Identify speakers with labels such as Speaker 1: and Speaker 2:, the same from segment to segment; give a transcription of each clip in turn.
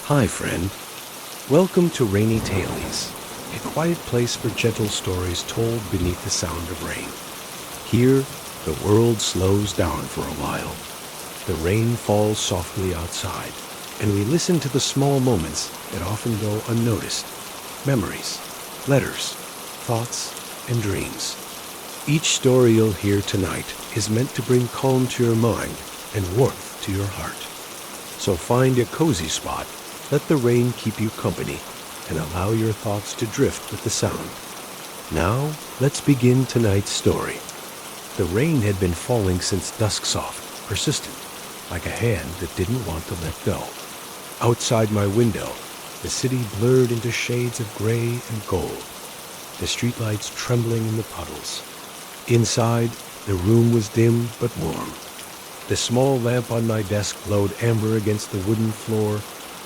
Speaker 1: Hi, friend. Welcome to Rainy Tailies, a quiet place for gentle stories told beneath the sound of rain. Here, the world slows down for a while. The rain falls softly outside, and we listen to the small moments that often go unnoticed. Memories, letters, thoughts, and dreams. Each story you'll hear tonight is meant to bring calm to your mind and warmth to your heart. So find a cozy spot, let the rain keep you company, and allow your thoughts to drift with the sound. Now, let's begin tonight's story. The rain had been falling since dusk soft, persistent, like a hand that didn't want to let go. Outside my window, the city blurred into shades of gray and gold, the streetlights trembling in the puddles. Inside, the room was dim but warm. The small lamp on my desk glowed amber against the wooden floor,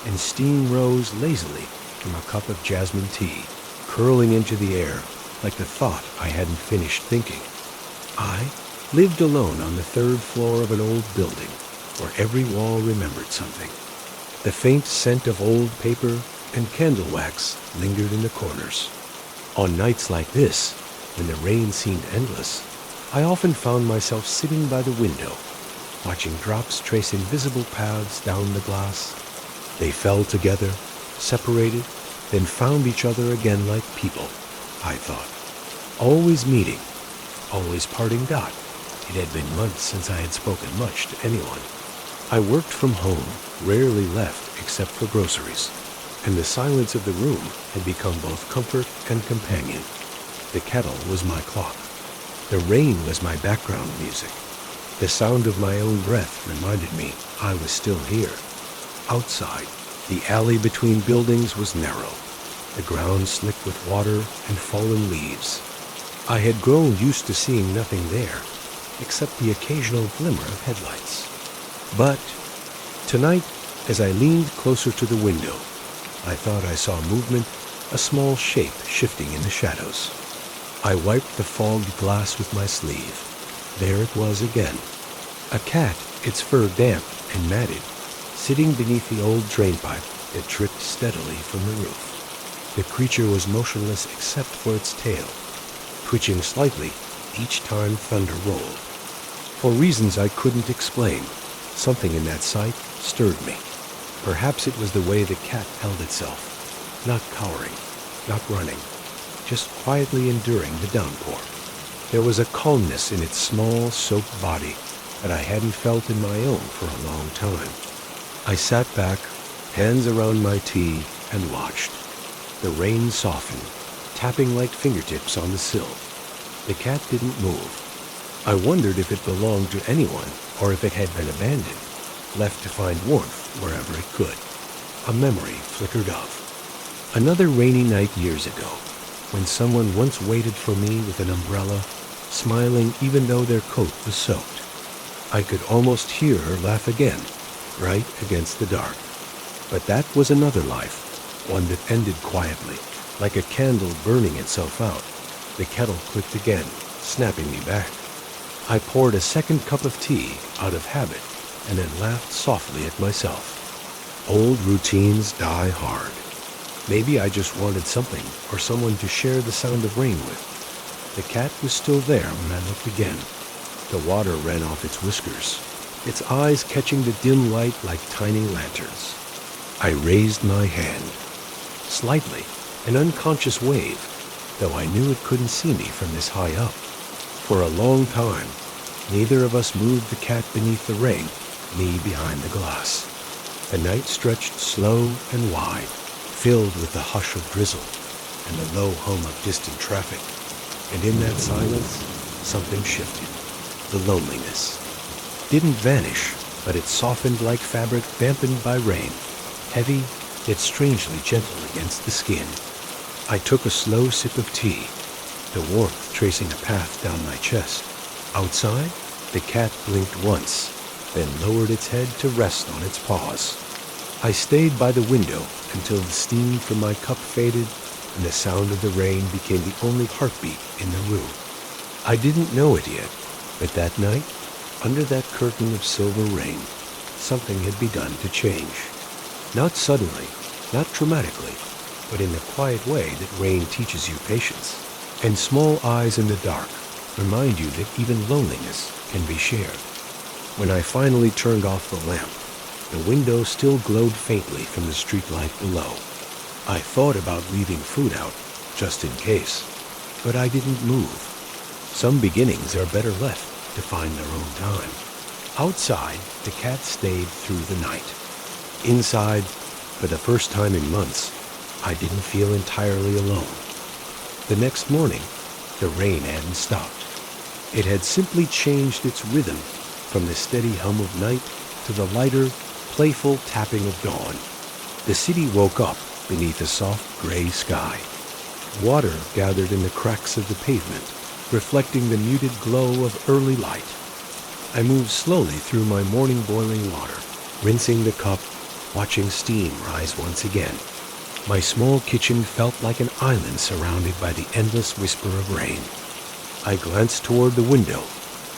Speaker 1: and steam rose lazily from a cup of jasmine tea, curling into the air like the thought I hadn't finished thinking. I lived alone on the third floor of an old building where every wall remembered something. The faint scent of old paper and candle wax lingered in the corners. On nights like this, when the rain seemed endless, I often found myself sitting by the window, watching drops trace invisible paths down the glass. They fell together, separated, then found each other again like people, I thought. Always meeting, always parting dot. It had been months since I had spoken much to anyone. I worked from home, rarely left except for groceries, and the silence of the room had become both comfort and companion. The kettle was my clock. The rain was my background music. The sound of my own breath reminded me I was still here. Outside, the alley between buildings was narrow, the ground slick with water and fallen leaves. I had grown used to seeing nothing there, except the occasional glimmer of headlights. But tonight, as I leaned closer to the window, I thought I saw movement, a small shape shifting in the shadows. I wiped the fogged glass with my sleeve. There it was again. A cat, its fur damp and matted, sitting beneath the old drainpipe that dripped steadily from the roof. The creature was motionless except for its tail, twitching slightly each time thunder rolled. For reasons I couldn't explain, something in that sight stirred me. Perhaps it was the way the cat held itself, not cowering, not running, just quietly enduring the downpour. There was a calmness in its small, soaked body that I hadn't felt in my own for a long time. I sat back, hands around my tea, and watched. The rain softened, tapping like fingertips on the sill. The cat didn't move. I wondered if it belonged to anyone or if it had been abandoned, left to find warmth wherever it could. A memory flickered of another rainy night years ago, when someone once waited for me with an umbrella, smiling even though their coat was soaked. I could almost hear her laugh again, right against the dark. But that was another life, one that ended quietly, like a candle burning itself out. The kettle clicked again, snapping me back. I poured a second cup of tea out of habit and then laughed softly at myself. Old routines die hard. Maybe I just wanted something or someone to share the sound of rain with. The cat was still there when I looked again. The water ran off its whiskers, its eyes catching the dim light like tiny lanterns. I raised my hand. Slightly, an unconscious wave, though I knew it couldn't see me from this high up. For a long time, neither of us moved the cat beneath the rain, me behind the glass. The night stretched slow and wide, filled with the hush of drizzle and the low hum of distant traffic. And in that silence, something shifted. The loneliness didn't vanish, but it softened like fabric dampened by rain, heavy yet strangely gentle against the skin. I took a slow sip of tea, the warmth tracing a path down my chest. Outside, the cat blinked once, then lowered its head to rest on its paws. I stayed by the window until the steam from my cup faded and the sound of the rain became the only heartbeat in the room. I didn't know it yet, but that night, under that curtain of silver rain, something had begun to change. Not suddenly, not dramatically, but in the quiet way that rain teaches you patience. And small eyes in the dark remind you that even loneliness can be shared. When I finally turned off the lamp, the window still glowed faintly from the streetlight below. I thought about leaving food out, just in case, but I didn't move. Some beginnings are better left to find their own time. Outside, the cat stayed through the night. Inside, for the first time in months, I didn't feel entirely alone. The next morning, the rain hadn't stopped. It had simply changed its rhythm from the steady hum of night to the lighter, playful tapping of dawn. The city woke up beneath a soft gray sky. Water gathered in the cracks of the pavement, reflecting the muted glow of early light. I moved slowly through my morning boiling water, rinsing the cup, watching steam rise once again. My small kitchen felt like an island surrounded by the endless whisper of rain. I glanced toward the window,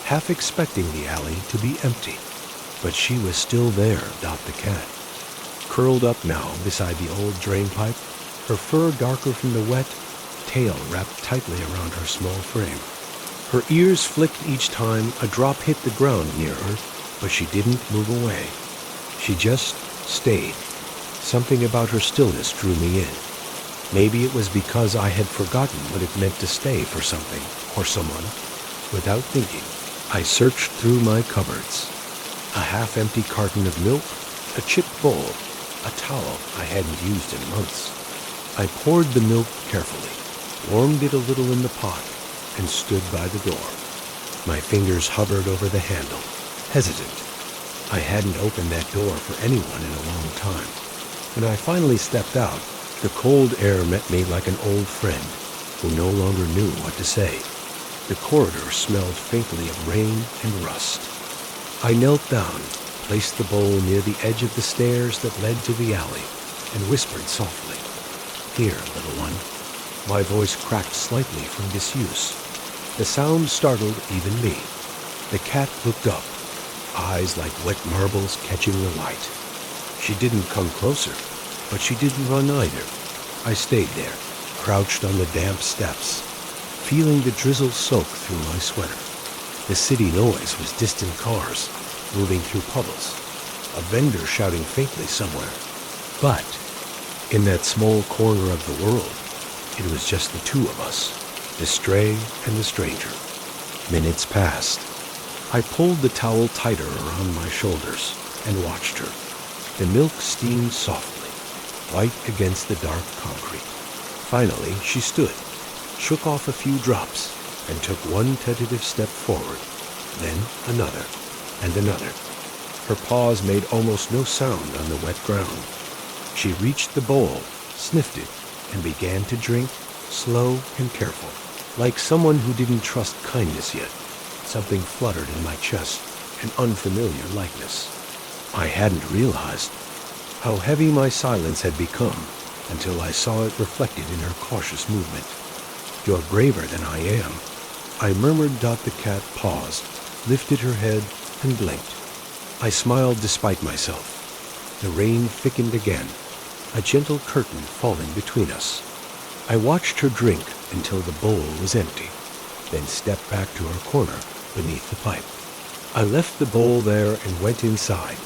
Speaker 1: half expecting the alley to be empty. But she was still there, Dot the cat. Curled up now beside the old drain pipe, her fur darker from the wet, tail wrapped tightly around her small frame. Her ears flicked each time a drop hit the ground near her, but she didn't move away. She just stayed. Something about her stillness drew me in. Maybe it was because I had forgotten what it meant to stay for something or someone. Without thinking, I searched through my cupboards. A half-empty carton of milk, a chipped bowl, a towel I hadn't used in months. I poured the milk carefully, warmed it a little in the pot, and stood by the door. My fingers hovered over the handle, hesitant. I hadn't opened that door for anyone in a long time. When I finally stepped out, the cold air met me like an old friend who no longer knew what to say. The corridor smelled faintly of rain and rust. I knelt down, placed the bowl near the edge of the stairs that led to the alley, and whispered softly, "Here, little one." My voice cracked slightly from disuse. The sound startled even me. The cat looked up, eyes like wet marbles catching the light. She didn't come closer, but she didn't run either. I stayed there, crouched on the damp steps, feeling the drizzle soak through my sweater. The city noise was distant cars, moving through puddles, a vendor shouting faintly somewhere. But in that small corner of the world, it was just the two of us, the stray and the stranger. Minutes passed. I pulled the towel tighter around my shoulders and watched her. The milk steamed softly, white against the dark concrete. Finally, she stood, shook off a few drops, and took one tentative step forward, then another, and another. Her paws made almost no sound on the wet ground. She reached the bowl, sniffed it, and began to drink, slow and careful, like someone who didn't trust kindness yet. Something fluttered in my chest, an unfamiliar lightness. I hadn't realized how heavy my silence had become until I saw it reflected in her cautious movement. "You're braver than I am," I murmured. Dot the cat paused, lifted her head, and blinked. I smiled despite myself. The rain thickened again, a gentle curtain falling between us. I watched her drink until the bowl was empty, then stepped back to her corner beneath the pipe. I left the bowl there and went inside,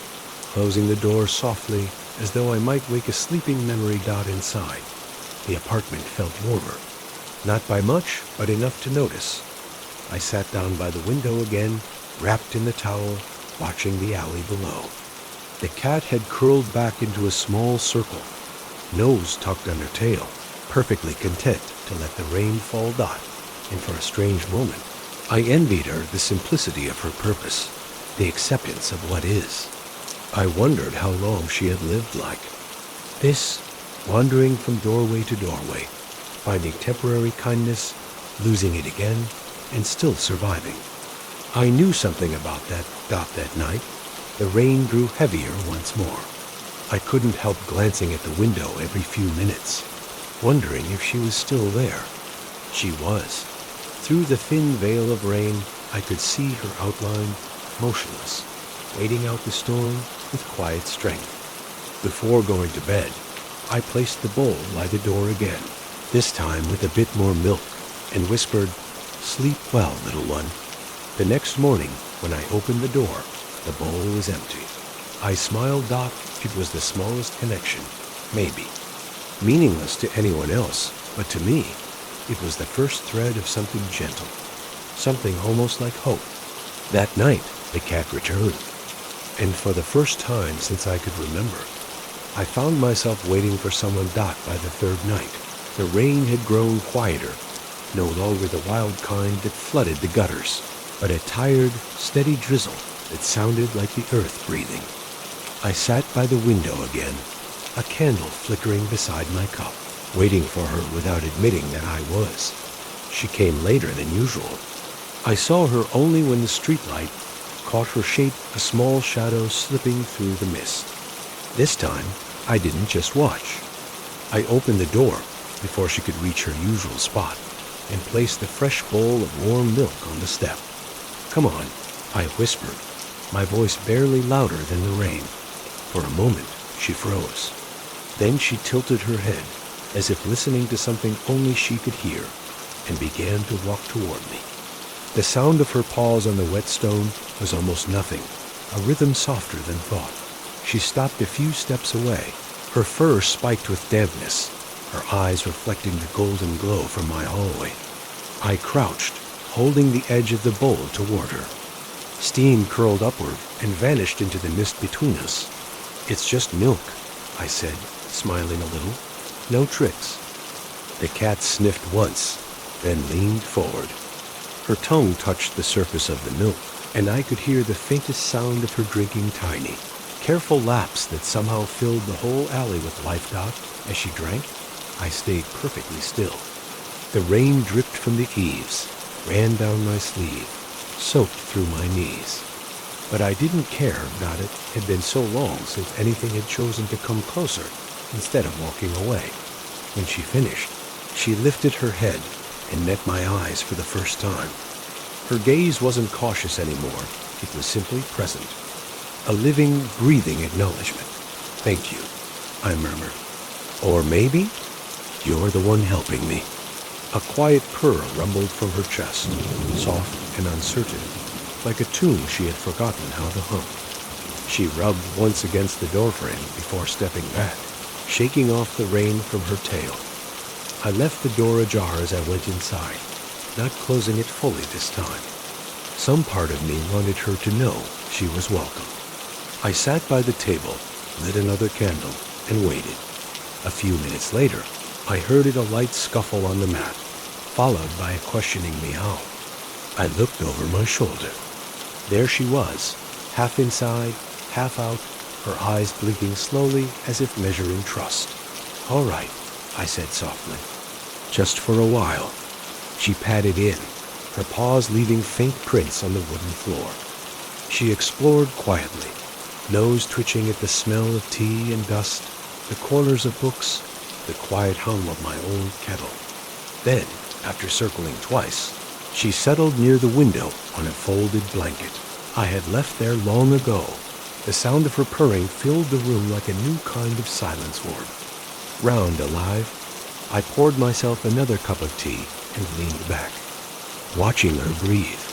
Speaker 1: closing the door softly as though I might wake a sleeping memory. Dot inside. The apartment felt warmer, not by much, but enough to notice. I sat down by the window again, wrapped in the towel, watching the alley below. The cat had curled back into a small circle, nose tucked under tail, perfectly content to let the rain fall. Dot, and for a strange moment, I envied her the simplicity of her purpose, the acceptance of what is. I wondered how long she had lived like this, wandering from doorway to doorway, finding temporary kindness, losing it again, and still surviving. I knew something about that Dot that night. The rain grew heavier once more. I couldn't help glancing at the window every few minutes, wondering if she was still there. She was. Through the thin veil of rain, I could see her outline, motionless, waiting out the storm with quiet strength. Before going to bed, I placed the bowl by the door again, this time with a bit more milk, and whispered, "Sleep well, little one." The next morning, when I opened the door, the bowl was empty. I smiled, thought it was the smallest connection, maybe. Meaningless to anyone else, but to me, it was the first thread of something gentle, something almost like hope. That night, the cat returned, and for the first time since I could remember, I found myself waiting for someone. By the third night, the rain had grown quieter, no longer the wild kind that flooded the gutters, but a tired, steady drizzle that sounded like the earth breathing. I sat by the window again, a candle flickering beside my cup, waiting for her without admitting that I was. She came later than usual. I saw her only when the streetlight caught her shape, a small shadow slipping through the mist. This time, I didn't just watch. I opened the door before she could reach her usual spot and placed the fresh bowl of warm milk on the step. "Come on," I whispered, my voice barely louder than the rain. For a moment, she froze. Then she tilted her head, as if listening to something only she could hear, and began to walk toward me. The sound of her paws on the wet stone was almost nothing, a rhythm softer than thought. She stopped a few steps away, her fur spiked with dampness, her eyes reflecting the golden glow from my hallway. I crouched, holding the edge of the bowl toward her. Steam curled upward and vanished into the mist between us. "It's just milk," I said, smiling a little. "No tricks." The cat sniffed once, then leaned forward. Her tongue touched the surface of the milk, and I could hear the faintest sound of her drinking tiny, careful laps that somehow filled the whole alley with life. As she drank, I stayed perfectly still. The rain dripped from the eaves, ran down my sleeve, soaked through my knees. But I didn't care that it had been so long since anything had chosen to come closer instead of walking away. When she finished, she lifted her head and met my eyes for the first time. Her gaze wasn't cautious anymore. It was simply present. A living, breathing acknowledgement. "Thank you," I murmured. "Or maybe you're the one helping me." A quiet purr rumbled from her chest, soft and uncertain, like a tune she had forgotten how to hum. She rubbed once against the doorframe before stepping back, shaking off the rain from her tail. I left the door ajar as I went inside, not closing it fully this time. Some part of me wanted her to know she was welcome. I sat by the table, lit another candle, and waited. A few minutes later, I heard a light scuffle on the mat, followed by a questioning meow. I looked over my shoulder. There she was, half inside, half out, her eyes blinking slowly as if measuring trust. "All right," I said softly. "Just for a while." She padded in, her paws leaving faint prints on the wooden floor. She explored quietly, nose twitching at the smell of tea and dust, the corners of books, the quiet hum of my old kettle. Then, after circling twice, she settled near the window on a folded blanket. I had left there long ago. The sound of her purring filled the room like a new kind of silence ward. Round alive, I poured myself another cup of tea and leaned back, watching her breathe.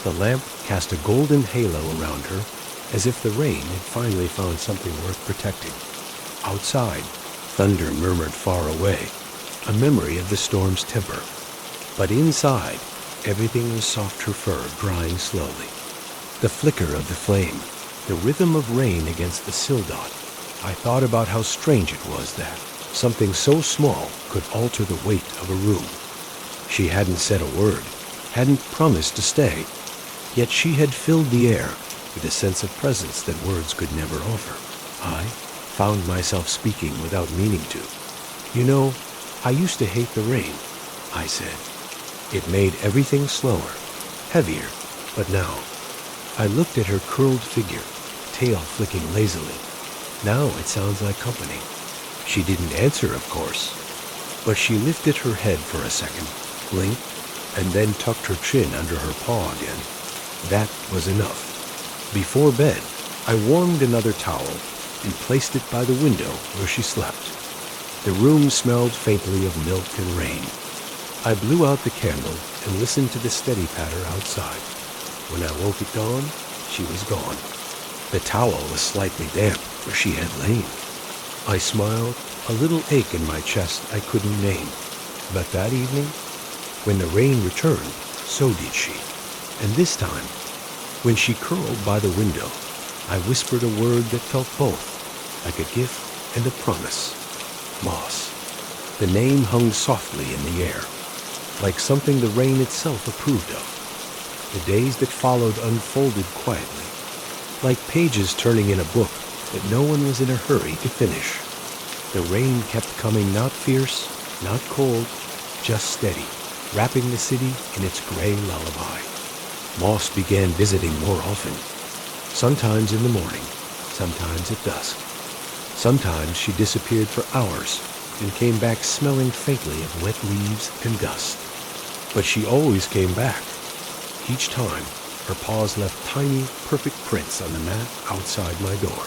Speaker 1: The lamp cast a golden halo around her, as if the rain had finally found something worth protecting. Outside, thunder murmured far away, a memory of the storm's temper. But inside, everything was soft, her fur drying slowly. The flicker of the flame, the rhythm of rain against the sill dot. I thought about how strange it was that something so small could alter the weight of a room. She hadn't said a word, hadn't promised to stay, yet she had filled the air with a sense of presence that words could never offer. I found myself speaking without meaning to. "You know, I used to hate the rain," I said. It made everything slower, heavier, but now. I looked at her curled figure, tail flicking lazily. Now it sounds like company. She didn't answer, of course, but she lifted her head for a second, blinked, and then tucked her chin under her paw again. That was enough. Before bed, I warmed another towel, and placed it by the window where she slept. The room smelled faintly of milk and rain. I blew out the candle and listened to the steady patter outside. When I woke at dawn, she was gone. The towel was slightly damp where she had lain. I smiled, a little ache in my chest I couldn't name. But that evening, when the rain returned, so did she. And this time, when she curled by the window, I whispered a word that felt both, like a gift and a promise. Moss. The name hung softly in the air, like something the rain itself approved of. The days that followed unfolded quietly, like pages turning in a book that no one was in a hurry to finish. The rain kept coming, not fierce, not cold, just steady, wrapping the city in its gray lullaby. Moss began visiting more often, sometimes in the morning, sometimes at dusk. Sometimes she disappeared for hours and came back smelling faintly of wet leaves and dust. But she always came back. Each time, her paws left tiny, perfect prints on the mat outside my door.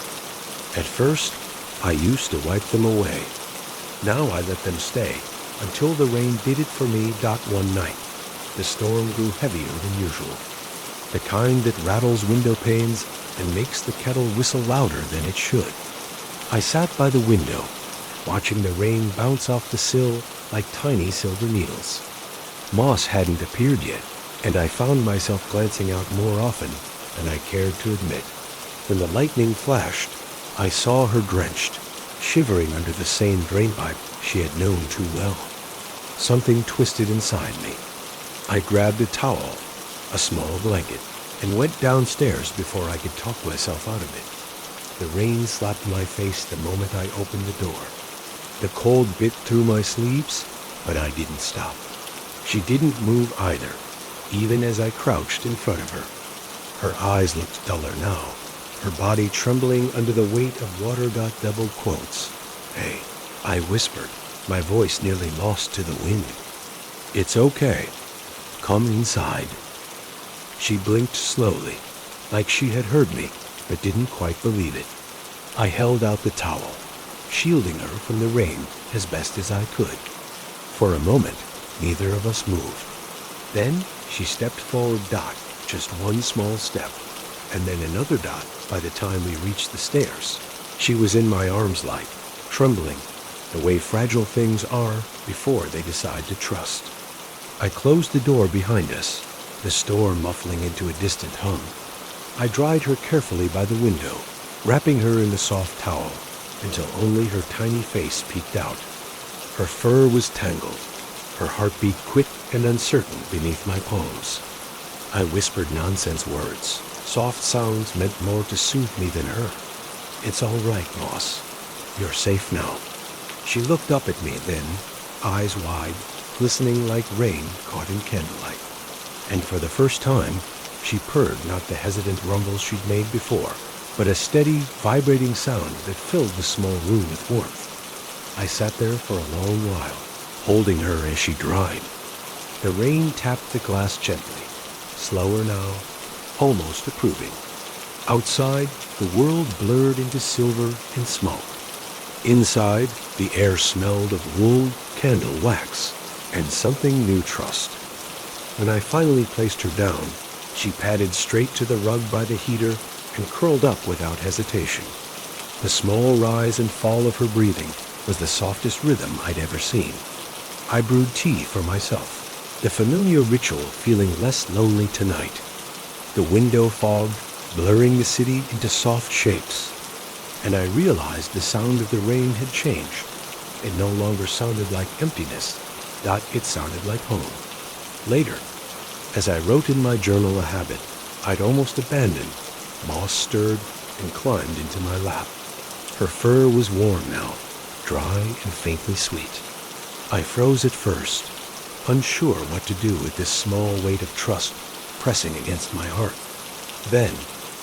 Speaker 1: At first, I used to wipe them away. Now I let them stay until the rain did it for me. One night, the storm grew heavier than usual, the kind that rattles window panes and makes the kettle whistle louder than it should. I sat by the window, watching the rain bounce off the sill like tiny silver needles. Moss hadn't appeared yet, and I found myself glancing out more often than I cared to admit. When the lightning flashed, I saw her drenched, shivering under the same drainpipe she had known too well. Something twisted inside me. I grabbed a towel, a small blanket, and went downstairs before I could talk myself out of it. The rain slapped my face the moment I opened the door. The cold bit through my sleeves, but I didn't stop. She didn't move either, even as I crouched in front of her. Her eyes looked duller now, her body trembling under the weight of water-double quotes. "Hey," I whispered, my voice nearly lost to the wind. "It's okay. Come inside." She blinked slowly, like she had heard me, but didn't quite believe it. I held out the towel, shielding her from the rain as best as I could. For a moment, neither of us moved. Then she stepped forward, just one small step, and then another dot by the time we reached the stairs. She was in my arms light, trembling, the way fragile things are before they decide to trust. I closed the door behind us, the storm muffling into a distant hum. I dried her carefully by the window, wrapping her in the soft towel until only her tiny face peeked out. Her fur was tangled, her heartbeat quick and uncertain beneath my palms. I whispered nonsense words, soft sounds meant more to soothe me than her. "It's all right, Moss. You're safe now." She looked up at me then, eyes wide, glistening like rain caught in candlelight. And for the first time, she purred not the hesitant rumble she'd made before, but a steady, vibrating sound that filled the small room with warmth. I sat there for a long while, holding her as she dried. The rain tapped the glass gently, slower now, almost approving. Outside, the world blurred into silver and smoke. Inside, the air smelled of wool, candle wax, and something new trust. When I finally placed her down, she padded straight to the rug by the heater and curled up without hesitation. The small rise and fall of her breathing was the softest rhythm I'd ever seen. I brewed tea for myself, the familiar ritual feeling less lonely tonight. The window fogged, blurring the city into soft shapes, and I realized the sound of the rain had changed. It no longer sounded like emptiness, it sounded like home. Later, as I wrote in my journal a habit I'd almost abandoned, Moss stirred and climbed into my lap. Her fur was warm now, dry and faintly sweet. I froze at first, unsure what to do with this small weight of trust pressing against my heart. Then,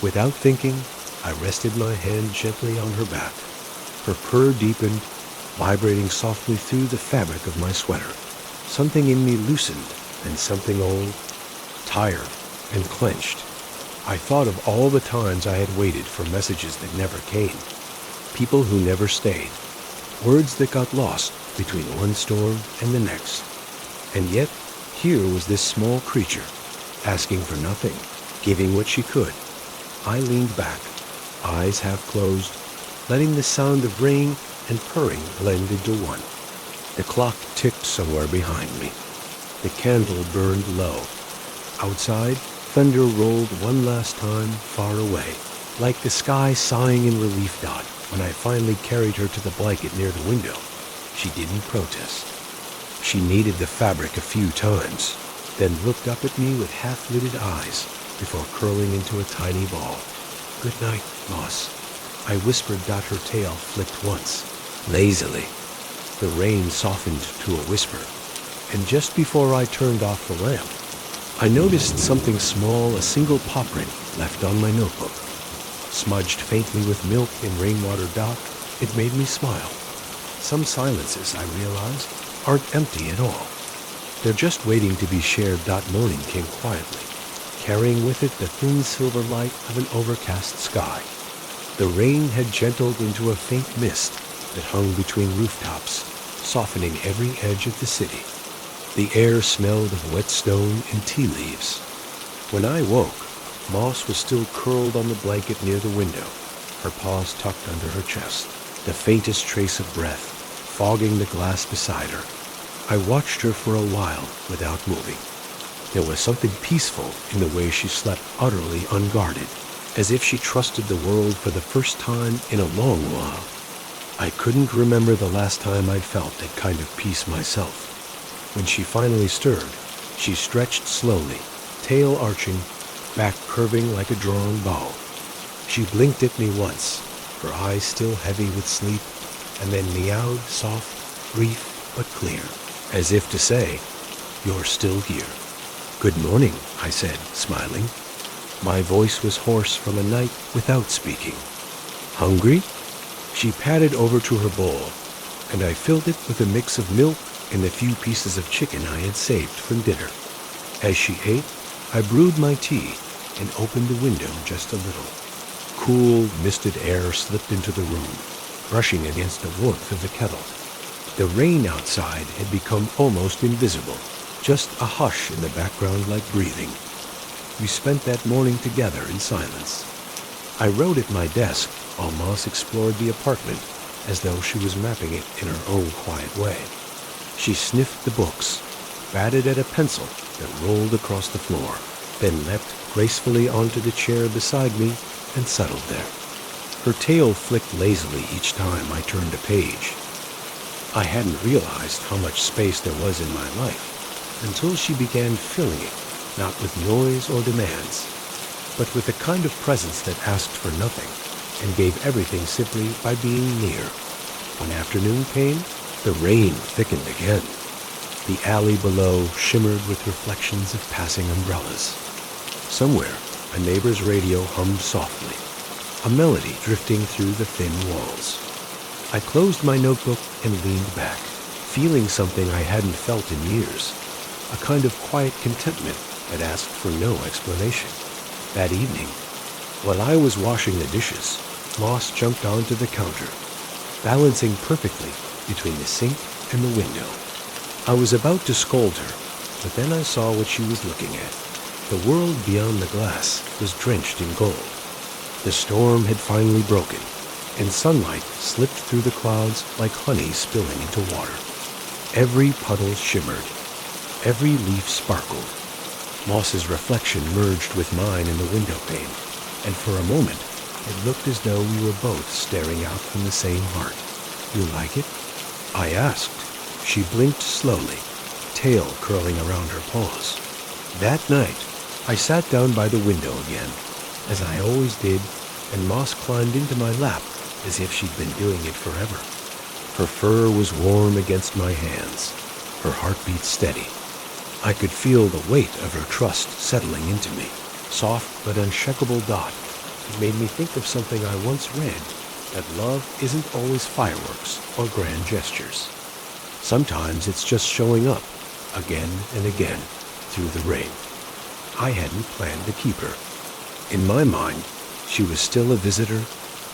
Speaker 1: without thinking, I rested my hand gently on her back. Her purr deepened, vibrating softly through the fabric of my sweater. Something in me loosened, and something old, tired, and clenched. I thought of all the times I had waited for messages that never came. people who never stayed, words that got lost between one storm and the next. And yet, here was this small creature, asking for nothing, giving what she could. I leaned back, eyes half closed, letting the sound of rain and purring blend into one. The clock ticked somewhere behind me. The candle burned low. Outside, thunder rolled one last time far away, like the sky sighing in relief. When I finally carried her to the blanket near the window, she didn't protest. She kneaded the fabric a few times, then looked up at me with half-lidded eyes before curling into a tiny ball. "Good night, Moss," I whispered. Her tail flicked once, lazily. The rain softened to a whisper, and just before I turned off the lamp, I noticed something small, a single pawprint left on my notebook. Smudged faintly with milk in rainwater. It made me smile. Some silences, I realized, aren't empty at all. They're just waiting to be shared. Morning came quietly, carrying with it the thin silver light of an overcast sky. The rain had gentled into a faint mist that hung between rooftops, softening every edge of the city. The air smelled of wet stone and tea leaves. When I woke, Moss was still curled on the blanket near the window, her paws tucked under her chest, the faintest trace of breath fogging the glass beside her. I watched her for a while without moving. There was something peaceful in the way she slept, utterly unguarded, as if she trusted the world for the first time in a long while. I couldn't remember the last time I'd felt that kind of peace myself. When she finally stirred, she stretched slowly, tail arching, back curving like a drawn bow. She blinked at me once, her eyes still heavy with sleep, and then meowed, soft, brief, but clear, as if to say, "You're still here." "Good morning," I said, smiling. My voice was hoarse from a night without speaking. "Hungry?" She padded over to her bowl, and I filled it with a mix of milk and the few pieces of chicken I had saved from dinner. As she ate, I brewed my tea and opened the window just a little. Cool, misted air slipped into the room, brushing against the warmth of the kettle. The rain outside had become almost invisible, just a hush in the background like breathing. We spent that morning together in silence. I wrote at my desk while Moss explored the apartment as though she was mapping it in her own quiet way. She sniffed the books, batted at a pencil that rolled across the floor, then leapt gracefully onto the chair beside me and settled there. Her tail flicked lazily each time I turned a page. I hadn't realized how much space there was in my life until she began filling it, not with noise or demands, but with a kind of presence that asked for nothing and gave everything simply by being near. When afternoon came, the rain thickened again. The alley below shimmered with reflections of passing umbrellas. Somewhere, a neighbor's radio hummed softly, a melody drifting through the thin walls. I closed my notebook and leaned back, feeling something I hadn't felt in years, a kind of quiet contentment that asked for no explanation. That evening, while I was washing the dishes, Moss jumped onto the counter, balancing perfectly between the sink and the window. I was about to scold her, but then I saw what she was looking at. The world beyond the glass was drenched in gold. The storm had finally broken, and sunlight slipped through the clouds like honey spilling into water. Every puddle shimmered. Every leaf sparkled. Moss's reflection merged with mine in the window pane, and for a moment it looked as though we were both staring out from the same heart. "You like it?" I asked. She blinked slowly, tail curling around her paws. That night, I sat down by the window again, as I always did, and Moss climbed into my lap as if she'd been doing it forever. Her fur was warm against my hands, her heartbeat steady. I could feel the weight of her trust settling into me, soft but unshakable. It made me think of something I once read, that love isn't always fireworks or grand gestures. Sometimes it's just showing up, again and again, through the rain. I hadn't planned to keep her. In my mind, she was still a visitor,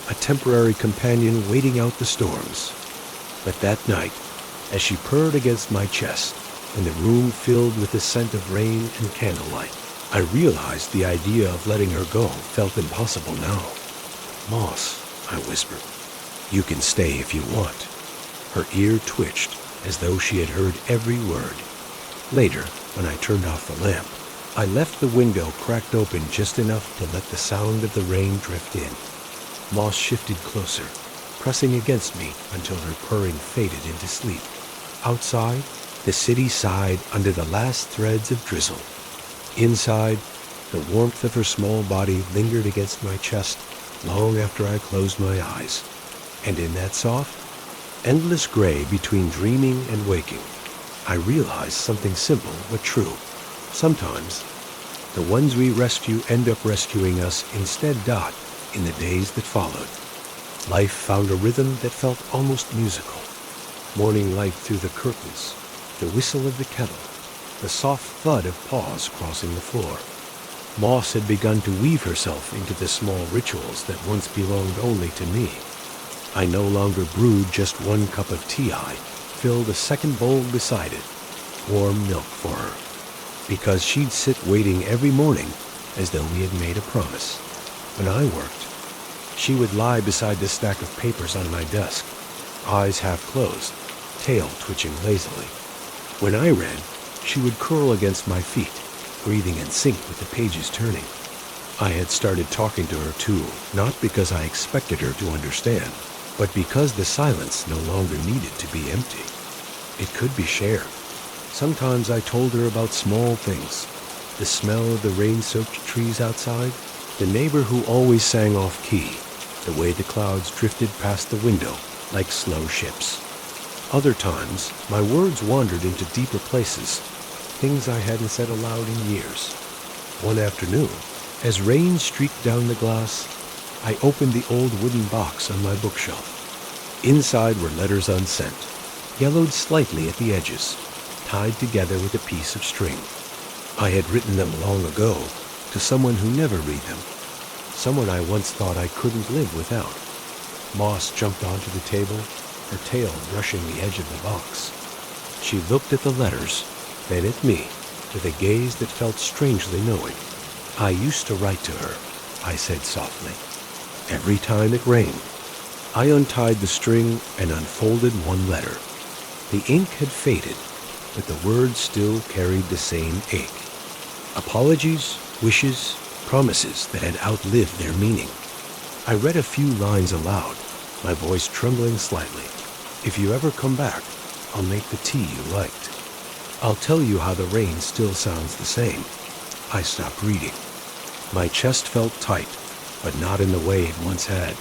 Speaker 1: a temporary companion waiting out the storms. But that night, as she purred against my chest, and the room filled with the scent of rain and candlelight, I realized the idea of letting her go felt impossible now. "Moss," I whispered, "you can stay if you want." Her ear twitched as though she had heard every word. Later, when I turned off the lamp, I left the window cracked open just enough to let the sound of the rain drift in. Moss shifted closer, pressing against me until her purring faded into sleep. Outside, the city sighed under the last threads of drizzle. Inside, the warmth of her small body lingered against my chest long after I closed my eyes. And in that soft, endless gray between dreaming and waking, I realized something simple but true. Sometimes, the ones we rescue end up rescuing us instead. In the days that followed, life found a rhythm that felt almost musical. Morning light through the curtains, the whistle of the kettle, the soft thud of paws crossing the floor. Moss had begun to weave herself into the small rituals that once belonged only to me. I no longer brewed just one cup of tea. I filled a second bowl beside it, warm milk for her, because she'd sit waiting every morning as though we had made a promise. When I worked, she would lie beside the stack of papers on my desk, eyes half closed, tail twitching lazily. When I read, she would curl against my feet, breathing in sync with the pages turning. I had started talking to her too, not because I expected her to understand, but because the silence no longer needed to be empty. It could be shared. Sometimes I told her about small things, the smell of the rain-soaked trees outside, the neighbor who always sang off-key, the way the clouds drifted past the window like slow ships. Other times, my words wandered into deeper places, things I hadn't said aloud in years. One afternoon, as rain streaked down the glass, I opened the old wooden box on my bookshelf. Inside were letters unsent, yellowed slightly at the edges, tied together with a piece of string. I had written them long ago to someone who never read them, someone I once thought I couldn't live without. Moss jumped onto the table, her tail brushing the edge of the box. She looked at the letters, then at me, with a gaze that felt strangely knowing. "I used to write to her," I said softly, "every time it rained." I untied the string and unfolded one letter. The ink had faded, but the words still carried the same ache. Apologies, wishes, promises that had outlived their meaning. I read a few lines aloud, my voice trembling slightly. "If you ever come back, I'll make the tea you liked. I'll tell you how the rain still sounds the same." I stopped reading. My chest felt tight, but not in the way it once had.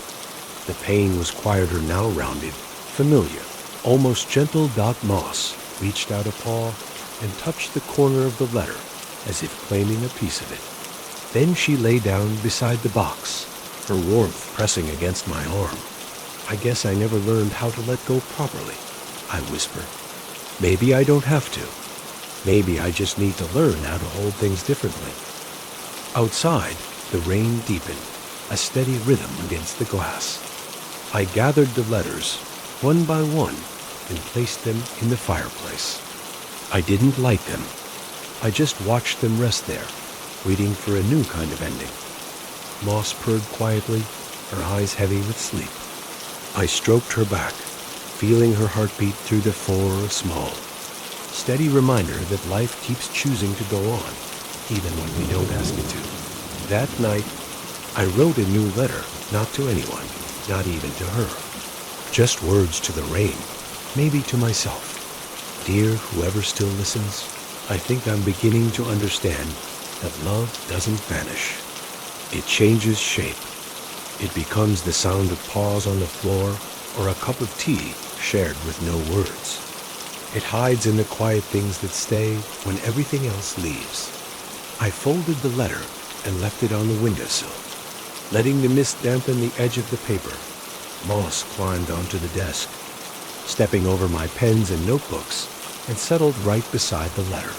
Speaker 1: The pain was quieter now, rounded, familiar, almost gentle. Moss reached out a paw and touched the corner of the letter as if claiming a piece of it. Then she lay down beside the box, her warmth pressing against my arm. "I guess I never learned how to let go properly," I whispered. "Maybe I don't have to. Maybe I just need to learn how to hold things differently." Outside, the rain deepened, a steady rhythm against the glass. I gathered the letters, one by one, and placed them in the fireplace. I didn't light them. I just watched them rest there, waiting for a new kind of ending. Moss purred quietly, her eyes heavy with sleep. I stroked her back, feeling her heartbeat through the 4 small. Steady reminder that life keeps choosing to go on, even when we don't ask it to. That night, I wrote a new letter, not to anyone, not even to her. Just words to the rain, maybe to myself. "Dear whoever still listens, I think I'm beginning to understand that love doesn't vanish. It changes shape. It becomes the sound of paws on the floor or a cup of tea shared with no words. It hides in the quiet things that stay when everything else leaves." I folded the letter and left it on the windowsill, letting the mist dampen the edge of the paper. Moss climbed onto the desk, stepping over my pens and notebooks, and settled right beside the letter.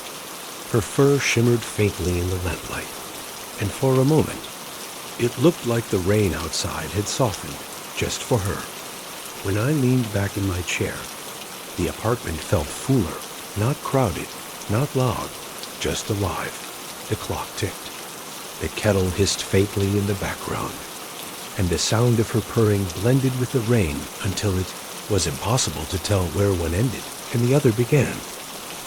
Speaker 1: Her fur shimmered faintly in the lamplight, and for a moment, it looked like the rain outside had softened, just for her. When I leaned back in my chair, the apartment felt fuller, not crowded, not loud, just alive. The clock ticked. The kettle hissed faintly in the background, and the sound of her purring blended with the rain until it was impossible to tell where one ended and the other began.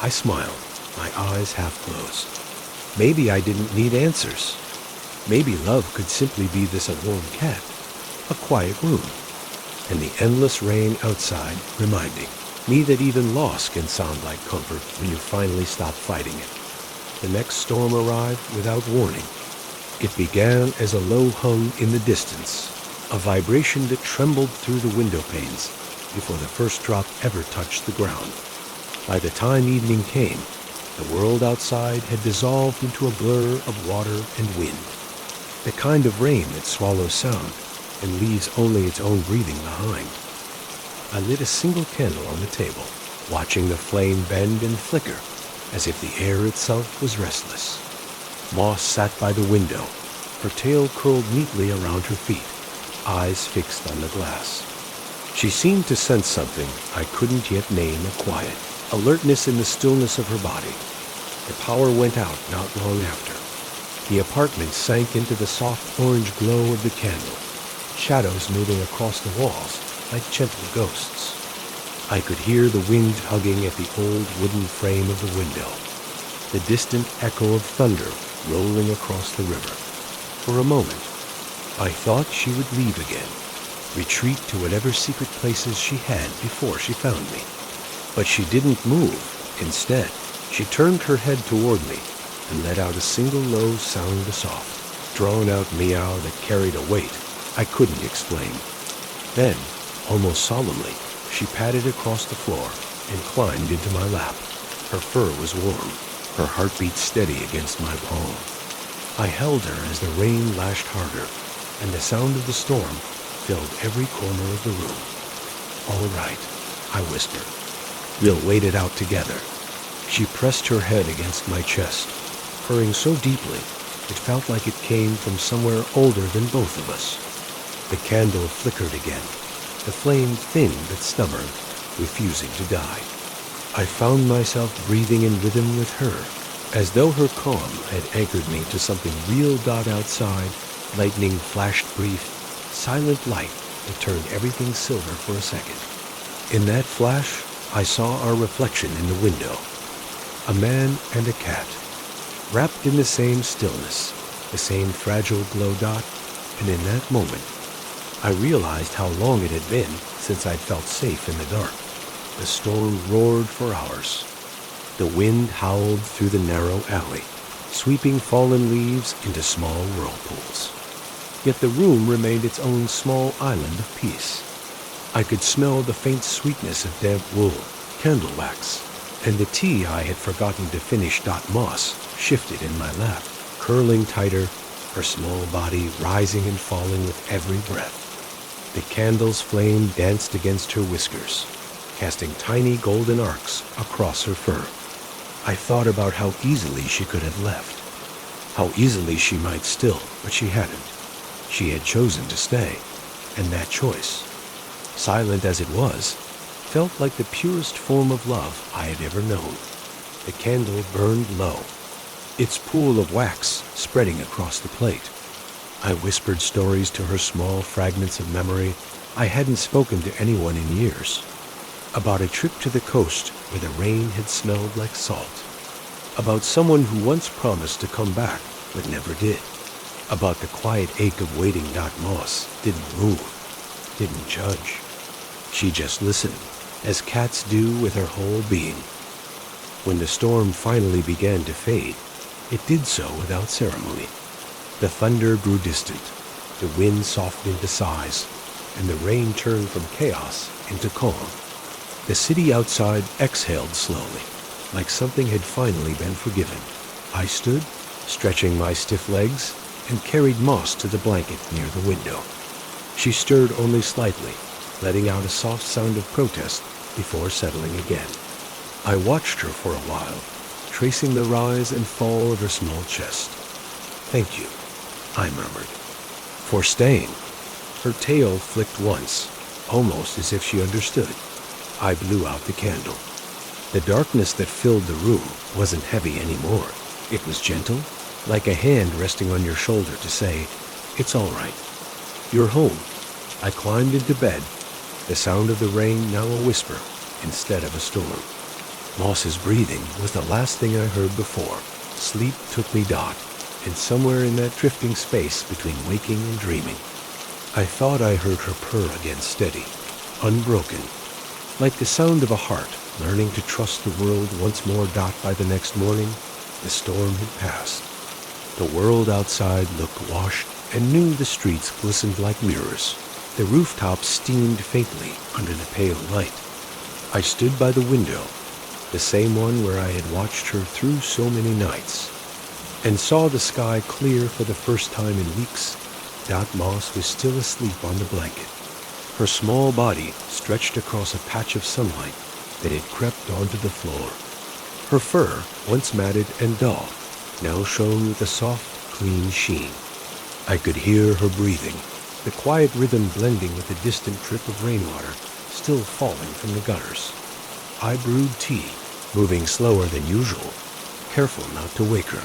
Speaker 1: I smiled, my eyes half closed. Maybe I didn't need answers. Maybe love could simply be this a warm cat, a quiet room, and the endless rain outside reminding me that even loss can sound like comfort when you finally stop fighting it. The next storm arrived without warning. It began as a low hum in the distance, a vibration that trembled through the window panes before the first drop ever touched the ground. By the time evening came, the world outside had dissolved into a blur of water and wind, the kind of rain that swallows sound and leaves only its own breathing behind. I lit a single candle on the table, watching the flame bend and flicker as if the air itself was restless. Moss sat by the window, her tail curled neatly around her feet, eyes fixed on the glass. She seemed to sense something I couldn't yet name or quiet, alertness in the stillness of her body. The power went out not long after. The apartment sank into the soft orange glow of the candle, shadows moving across the walls like gentle ghosts. I could hear the wind hugging at the old wooden frame of the window, the distant echo of thunder rolling across the river. For a moment, I thought she would leave again, retreat to whatever secret places she had before she found me. But she didn't move. Instead, she turned her head toward me and let out a single low sound, a soft, drawn-out meow that carried a weight I couldn't explain. Then, almost solemnly, she padded across the floor and climbed into my lap. Her fur was warm, her heartbeat steady against my palm. I held her as the rain lashed harder, and the sound of the storm filled every corner of the room. "All right," I whispered. "We'll wait it out together." She pressed her head against my chest, purring so deeply it felt like it came from somewhere older than both of us. The candle flickered again, the flame thin but stubborn, refusing to die. I found myself breathing in rhythm with her, as though her calm had anchored me to something real. Outside, lightning flashed brief, silent light that turned everything silver for a second. In that flash, I saw our reflection in the window, a man and a cat, wrapped in the same stillness, the same fragile glow dot, and in that moment, I realized how long it had been since I'd felt safe in the dark. The storm roared for hours. The wind howled through the narrow alley, sweeping fallen leaves into small whirlpools. Yet the room remained its own small island of peace. I could smell the faint sweetness of damp wool, candle wax, and the tea I had forgotten to finish. Moss shifted in my lap, curling tighter, her small body rising and falling with every breath. The candle's flame danced against her whiskers, casting tiny golden arcs across her fur. I thought about how easily she could have left, how easily she might still, but she hadn't. She had chosen to stay, and that choice, silent as it was, felt like the purest form of love I had ever known. The candle burned low, its pool of wax spreading across the plate. I whispered stories to her, small fragments of memory I hadn't spoken to anyone in years. About a trip to the coast where the rain had smelled like salt. About someone who once promised to come back but never did. About the quiet ache of waiting. Moss didn't move, didn't judge. She just listened, as cats do with her whole being. When the storm finally began to fade, it did so without ceremony. The thunder grew distant, the wind softened into sighs, and the rain turned from chaos into calm. The city outside exhaled slowly, like something had finally been forgiven. I stood, stretching my stiff legs, and carried Moss to the blanket near the window. She stirred only slightly, letting out a soft sound of protest before settling again. I watched her for a while, tracing the rise and fall of her small chest. "Thank you," I murmured. "For staying." Her tail flicked once, almost as if she understood. I blew out the candle. The darkness that filled the room wasn't heavy anymore. It was gentle, like a hand resting on your shoulder to say, "It's all right. You're home." I climbed into bed, the sound of the rain now a whisper instead of a storm. Moss's breathing was the last thing I heard before. Sleep took me dot, and somewhere in that drifting space between waking and dreaming, I thought I heard her purr again, steady, unbroken, like the sound of a heart learning to trust the world once more. Dot by the next morning, the storm had passed. The world outside looked washed, and new the streets glistened like mirrors. The rooftops steamed faintly under the pale light. I stood by the window, the same one where I had watched her through so many nights, and saw the sky clear for the first time in weeks. Dot Moss was still asleep on the blanket, her small body stretched across a patch of sunlight that had crept onto the floor. Her fur, once matted and dull, now shone with a soft, clean sheen. I could hear her breathing, the quiet rhythm blending with the distant drip of rainwater still falling from the gutters. I brewed tea, moving slower than usual, careful not to wake her.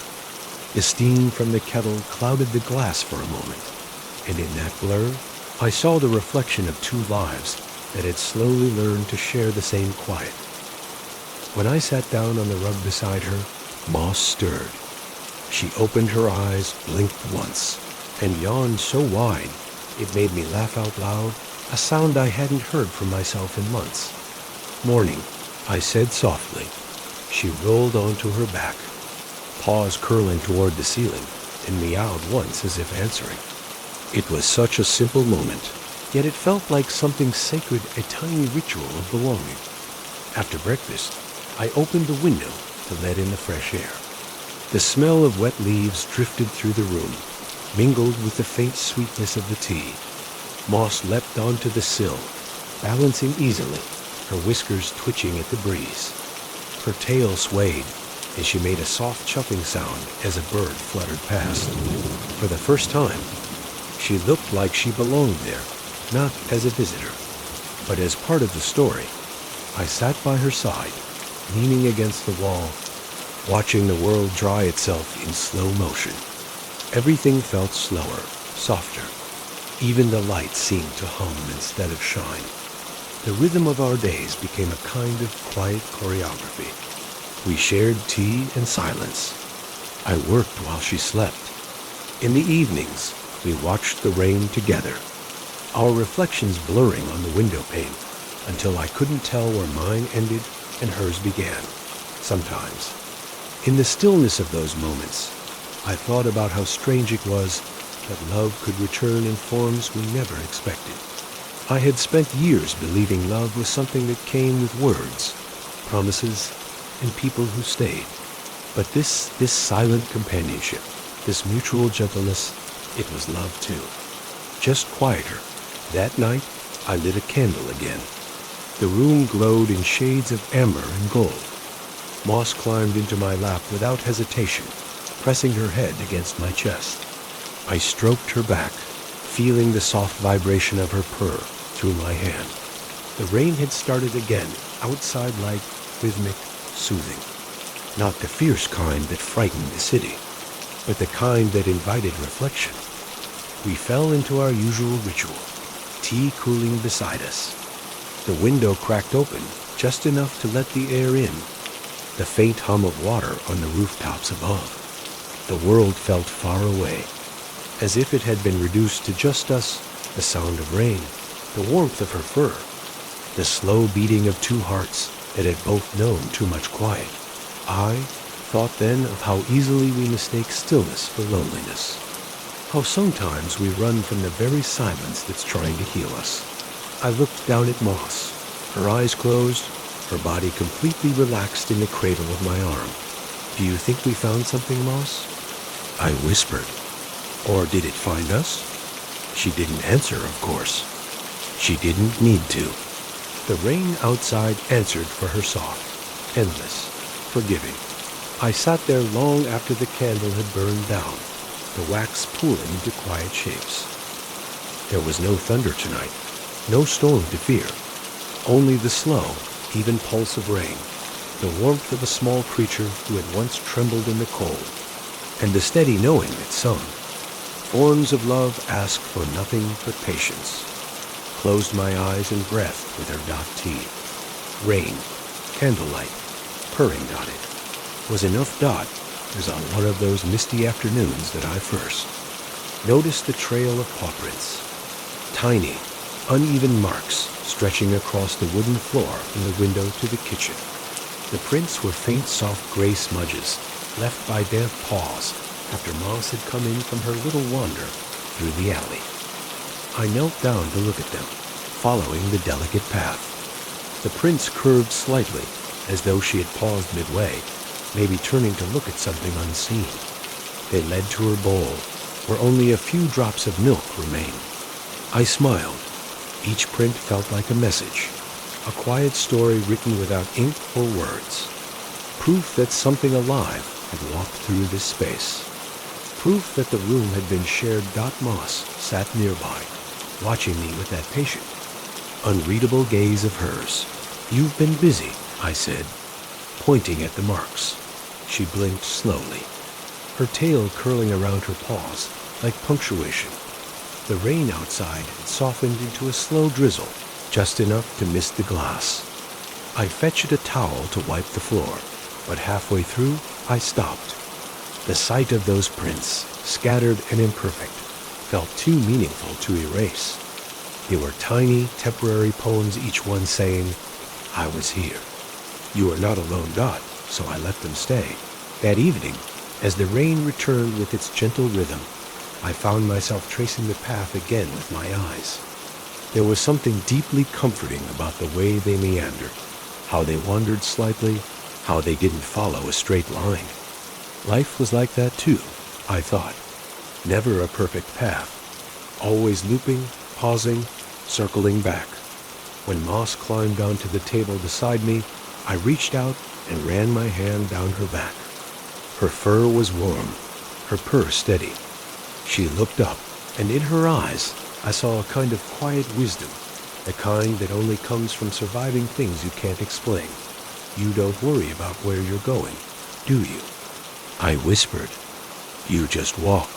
Speaker 1: The steam from the kettle clouded the glass for a moment, and in that blur, I saw the reflection of two lives that had slowly learned to share the same quiet. When I sat down on the rug beside her, Moss stirred. She opened her eyes, blinked once, and yawned so wide it made me laugh out loud, a sound I hadn't heard from myself in months. "Morning," I said softly. She rolled onto her back, paws curling toward the ceiling, and meowed once as if answering. It was such a simple moment, yet it felt like something sacred, a tiny ritual of belonging. After breakfast, I opened the window to let in the fresh air. The smell of wet leaves drifted through the room, mingled with the faint sweetness of the tea. Moss leapt onto the sill, balancing easily, her whiskers twitching at the breeze. Her tail swayed, and she made a soft chuffing sound as a bird fluttered past. For the first time, she looked like she belonged there, not as a visitor, but as part of the story. I sat by her side, leaning against the wall, watching the world dry itself in slow motion. Everything felt slower, softer. Even the light seemed to hum instead of shine. The rhythm of our days became a kind of quiet choreography. We shared tea and silence. I worked while she slept. In the evenings, we watched the rain together, our reflections blurring on the window pane until I couldn't tell where mine ended and hers began. Sometimes, in the stillness of those moments, I thought about how strange it was that love could return in forms we never expected. I had spent years believing love was something that came with words, promises, and people who stayed. But this silent companionship, this mutual gentleness, it was love too. Just quieter. That night, I lit a candle again. The room glowed in shades of amber and gold. Moss climbed into my lap without hesitation, pressing her head against my chest. I stroked her back, feeling the soft vibration of her purr through my hand. The rain had started again, outside light, rhythmic, soothing. Not the fierce kind that frightened the city, but the kind that invited reflection. We fell into our usual ritual, tea cooling beside us. The window cracked open just enough to let the air in, the faint hum of water on the rooftops above. The world felt far away, as if it had been reduced to just us, the sound of rain, the warmth of her fur, the slow beating of two hearts that had both known too much quiet. I thought then of how easily we mistake stillness for loneliness, how sometimes we run from the very silence that's trying to heal us. I looked down at Moss, her eyes closed, her body completely relaxed in the cradle of my arm. "Do you think we found something, Moss?" I whispered. "Or did it find us?" She didn't answer, of course. She didn't need to. The rain outside answered for her soft, endless, forgiving. I sat there long after the candle had burned down, the wax pooling into quiet shapes. There was no thunder tonight, no storm to fear, only the slow, even pulse of rain, the warmth of a small creature who had once trembled in the cold, and the steady knowing that some forms of love ask for nothing but patience. Closed my eyes and breathed with her dark tea. Rain, candlelight, purring on it, was enough dot as on one of those misty afternoons that I first noticed the trail of paw prints, tiny, uneven marks stretching across the wooden floor from the window to the kitchen. The prints were faint, soft gray smudges left by damp paws after Moss had come in from her little wander through the alley. I knelt down to look at them, following the delicate path. The prints curved slightly, as though she had paused midway, maybe turning to look at something unseen. They led to her bowl, where only a few drops of milk remained. I smiled. Each print felt like a message, a quiet story written without ink or words. Proof that something alive had walked through this space. Proof that the room had been shared. Moss sat nearby, watching me with that patient, unreadable gaze of hers. "You've been busy," I said, pointing at the marks. She blinked slowly, her tail curling around her paws like punctuation. The rain outside had softened into a slow drizzle, just enough to mist the glass. I fetched a towel to wipe the floor, but halfway through I stopped. The sight of those prints, scattered and imperfect, felt too meaningful to erase. They were tiny, temporary poems, each one saying, "I was here. You are not alone, Dot," so I let them stay. That evening, as the rain returned with its gentle rhythm, I found myself tracing the path again with my eyes. There was something deeply comforting about the way they meandered, how they wandered slightly, how they didn't follow a straight line. Life was like that too, I thought. Never a perfect path, always looping, pausing, circling back. When Moss climbed onto the table beside me, I reached out and ran my hand down her back. Her fur was warm, her purr steady. She looked up, and in her eyes I saw a kind of quiet wisdom, the kind that only comes from surviving things you can't explain. "You don't worry about where you're going, do you?" I whispered. "You just walk.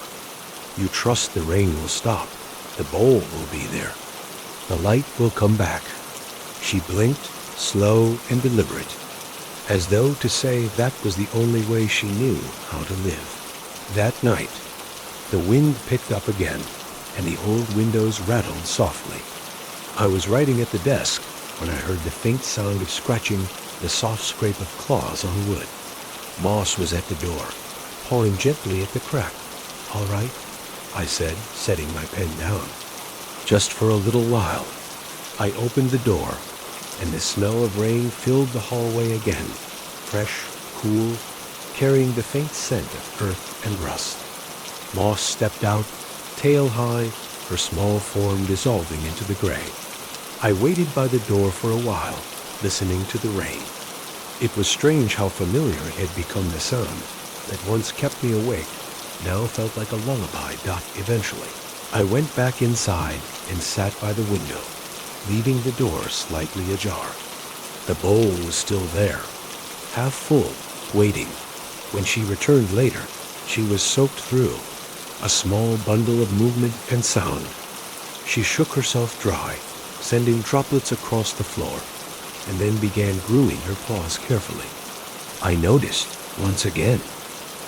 Speaker 1: You trust the rain will stop. The bowl will be there. The light will come back." She blinked, slow and deliberate, as though to say that was the only way she knew how to live. That night, the wind picked up again, and the old windows rattled softly. I was writing at the desk when I heard the faint sound of scratching, the soft scrape of claws on wood. Moss was at the door, pawing gently at the crack. "All right," I said, setting my pen down. "Just for a little while." I opened the door, and the smell of rain filled the hallway again, fresh, cool, carrying the faint scent of earth and rust. Moss stepped out, tail high, her small form dissolving into the gray. I waited by the door for a while, listening to the rain. It was strange how familiar it had become. The sound that once kept me awake now felt like a lullaby. Eventually, I went back inside and sat by the window, leaving the door slightly ajar. The bowl was still there, half full, waiting. When she returned later, she was soaked through, a small bundle of movement and sound. She shook herself dry, sending droplets across the floor, and then began grooming her paws carefully. I noticed, once again,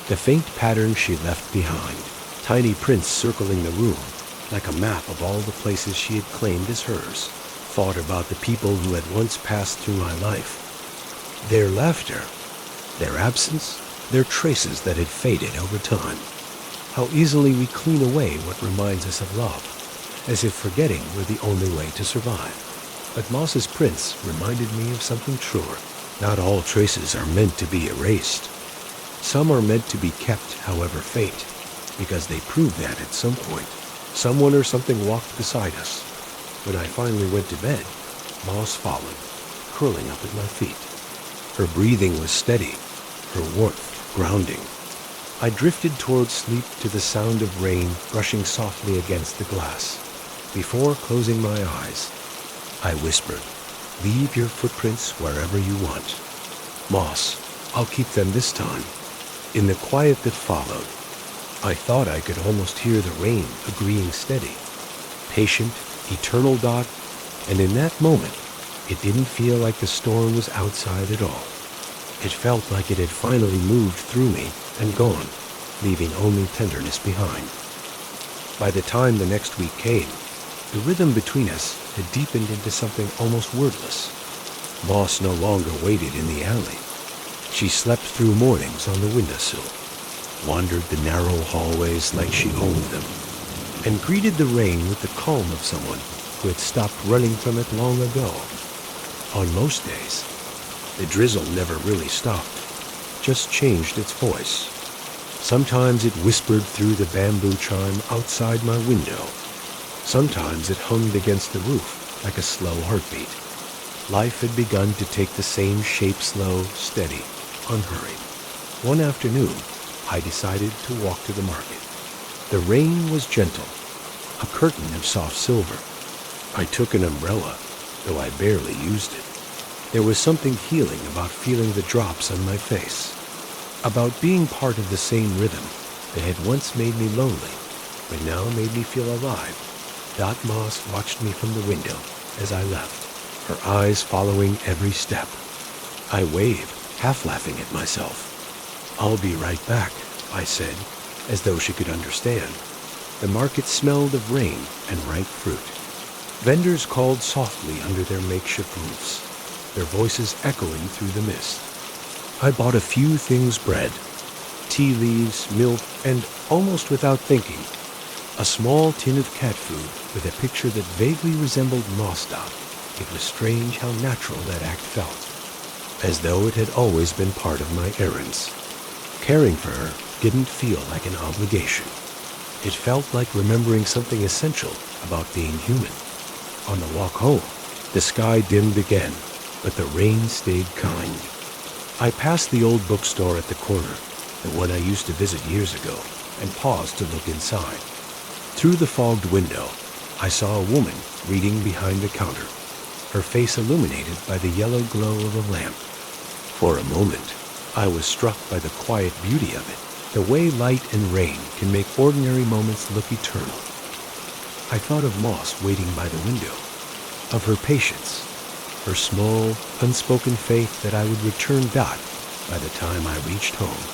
Speaker 1: the faint pattern she left behind, tiny prints circling the room, like a map of all the places she had claimed as hers. Thought about the people who had once passed through my life. Their laughter, their absence, their traces that had faded over time. How easily we clean away what reminds us of love, as if forgetting were the only way to survive. But Moss's prints reminded me of something truer. Not all traces are meant to be erased. Some are meant to be kept, however faint, because they prove that at some point, someone or something walked beside us. When I finally went to bed, Moss followed, curling up at my feet. Her breathing was steady, her warmth grounding. I drifted towards sleep to the sound of rain brushing softly against the glass. Before closing my eyes, I whispered, "Leave your footprints wherever you want. Moss, I'll keep them this time." In the quiet that followed, I thought I could almost hear the rain agreeing steady. Patient, eternal dot, and in that moment, it didn't feel like the storm was outside at all. It felt like it had finally moved through me and gone, leaving only tenderness behind. By the time the next week came, the rhythm between us had deepened into something almost wordless. Moss no longer waited in the alley. She slept through mornings on the windowsill, wandered the narrow hallways like she owned them, and greeted the rain with the calm of someone who had stopped running from it long ago. On most days, the drizzle never really stopped, just changed its voice. Sometimes it whispered through the bamboo chime outside my window. Sometimes it hummed against the roof like a slow heartbeat. Life had begun to take the same shape, slow, steady, unhurried. One afternoon, I decided to walk to the market. The rain was gentle, a curtain of soft silver. I took an umbrella, though I barely used it. There was something healing about feeling the drops on my face, about being part of the same rhythm that had once made me lonely, but now made me feel alive. Dot Moss watched me from the window as I left, her eyes following every step. I waved, half laughing at myself. "I'll be right back," I said, as though she could understand. The market smelled of rain and ripe fruit. Vendors called softly under their makeshift roofs, their voices echoing through the mist. I bought a few things: bread, tea leaves, milk, and, almost without thinking, a small tin of cat food with a picture that vaguely resembled Moss Dot. It was strange how natural that act felt, as though it had always been part of my errands. Caring for her didn't feel like an obligation. It felt like remembering something essential about being human. On the walk home, the sky dimmed again, but the rain stayed kind. I passed the old bookstore at the corner, the one I used to visit years ago, and paused to look inside. Through the fogged window, I saw a woman reading behind the counter, her face illuminated by the yellow glow of a lamp. For a moment, I was struck by the quiet beauty of it, the way light and rain can make ordinary moments look eternal. I thought of Moss waiting by the window, of her patience, her small, unspoken faith that I would return Dot by the time I reached home.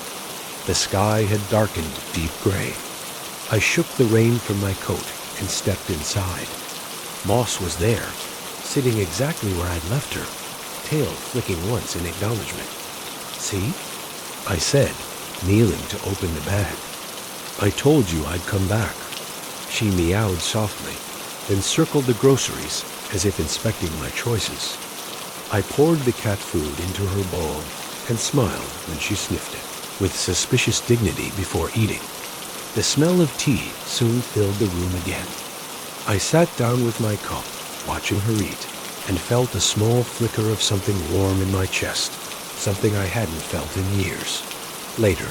Speaker 1: The sky had darkened deep gray. I shook the rain from my coat and stepped inside. Moss was there, sitting exactly where I'd left her, tail flicking once in acknowledgement. "See?" I said, kneeling to open the bag. "I told you I'd come back." She meowed softly, then circled the groceries as if inspecting my choices. I poured the cat food into her bowl and smiled when she sniffed it, with suspicious dignity before eating. The smell of tea soon filled the room again. I sat down with my cup, watching her eat, and felt a small flicker of something warm in my chest, something I hadn't felt in years. Later,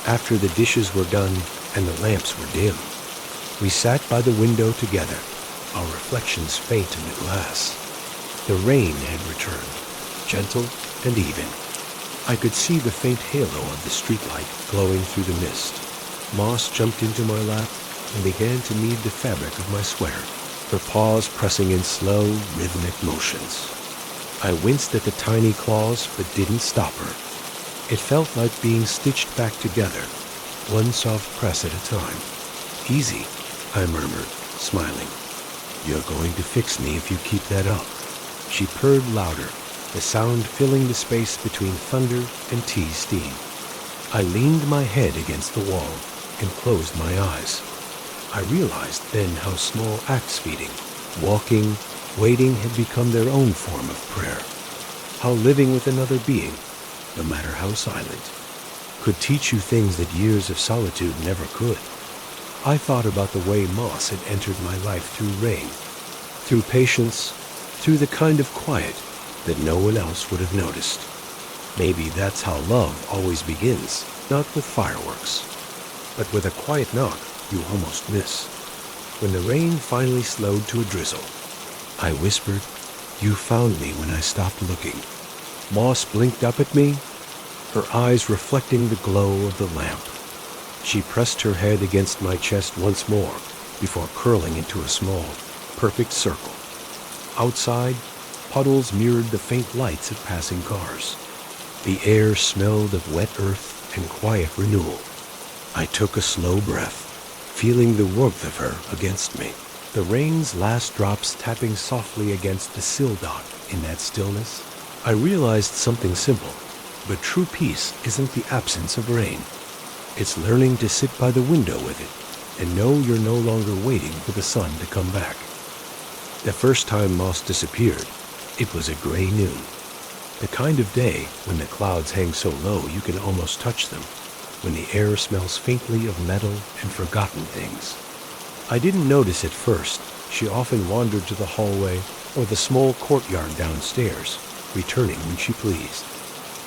Speaker 1: after the dishes were done and the lamps were dim, we sat by the window together, our reflections faint in the glass. The rain had returned, gentle and even. I could see the faint halo of the streetlight glowing through the mist. Moss jumped into my lap and began to knead the fabric of my sweater, her paws pressing in slow, rhythmic motions. I winced at the tiny claws, but didn't stop her. It felt like being stitched back together, one soft press at a time. "Easy," I murmured, smiling. "You're going to fix me if you keep that up." She purred louder, the sound filling the space between thunder and tea steam. I leaned my head against the wall and closed my eyes. I realized then how small acts feeding, walking, waiting had become their own form of prayer. How living with another being, no matter how silent, could teach you things that years of solitude never could. I thought about the way Moss had entered my life through rain, through patience, through the kind of quiet that no one else would have noticed. Maybe that's how love always begins, not with fireworks, but with a quiet knock you almost miss. When the rain finally slowed to a drizzle, I whispered, "You found me when I stopped looking." Moss blinked up at me, her eyes reflecting the glow of the lamp. She pressed her head against my chest once more before curling into a small, perfect circle. Outside, puddles mirrored the faint lights of passing cars. The air smelled of wet earth and quiet renewal. I took a slow breath, feeling the warmth of her against me. The rain's last drops tapping softly against the sill dock in that stillness. I realized something simple, but true peace isn't the absence of rain. It's learning to sit by the window with it and know you're no longer waiting for the sun to come back. The first time Moss disappeared, it was a gray noon. The kind of day when the clouds hang so low you can almost touch them, when the air smells faintly of metal and forgotten things. I didn't notice at first. She often wandered to the hallway or the small courtyard downstairs, returning when she pleased.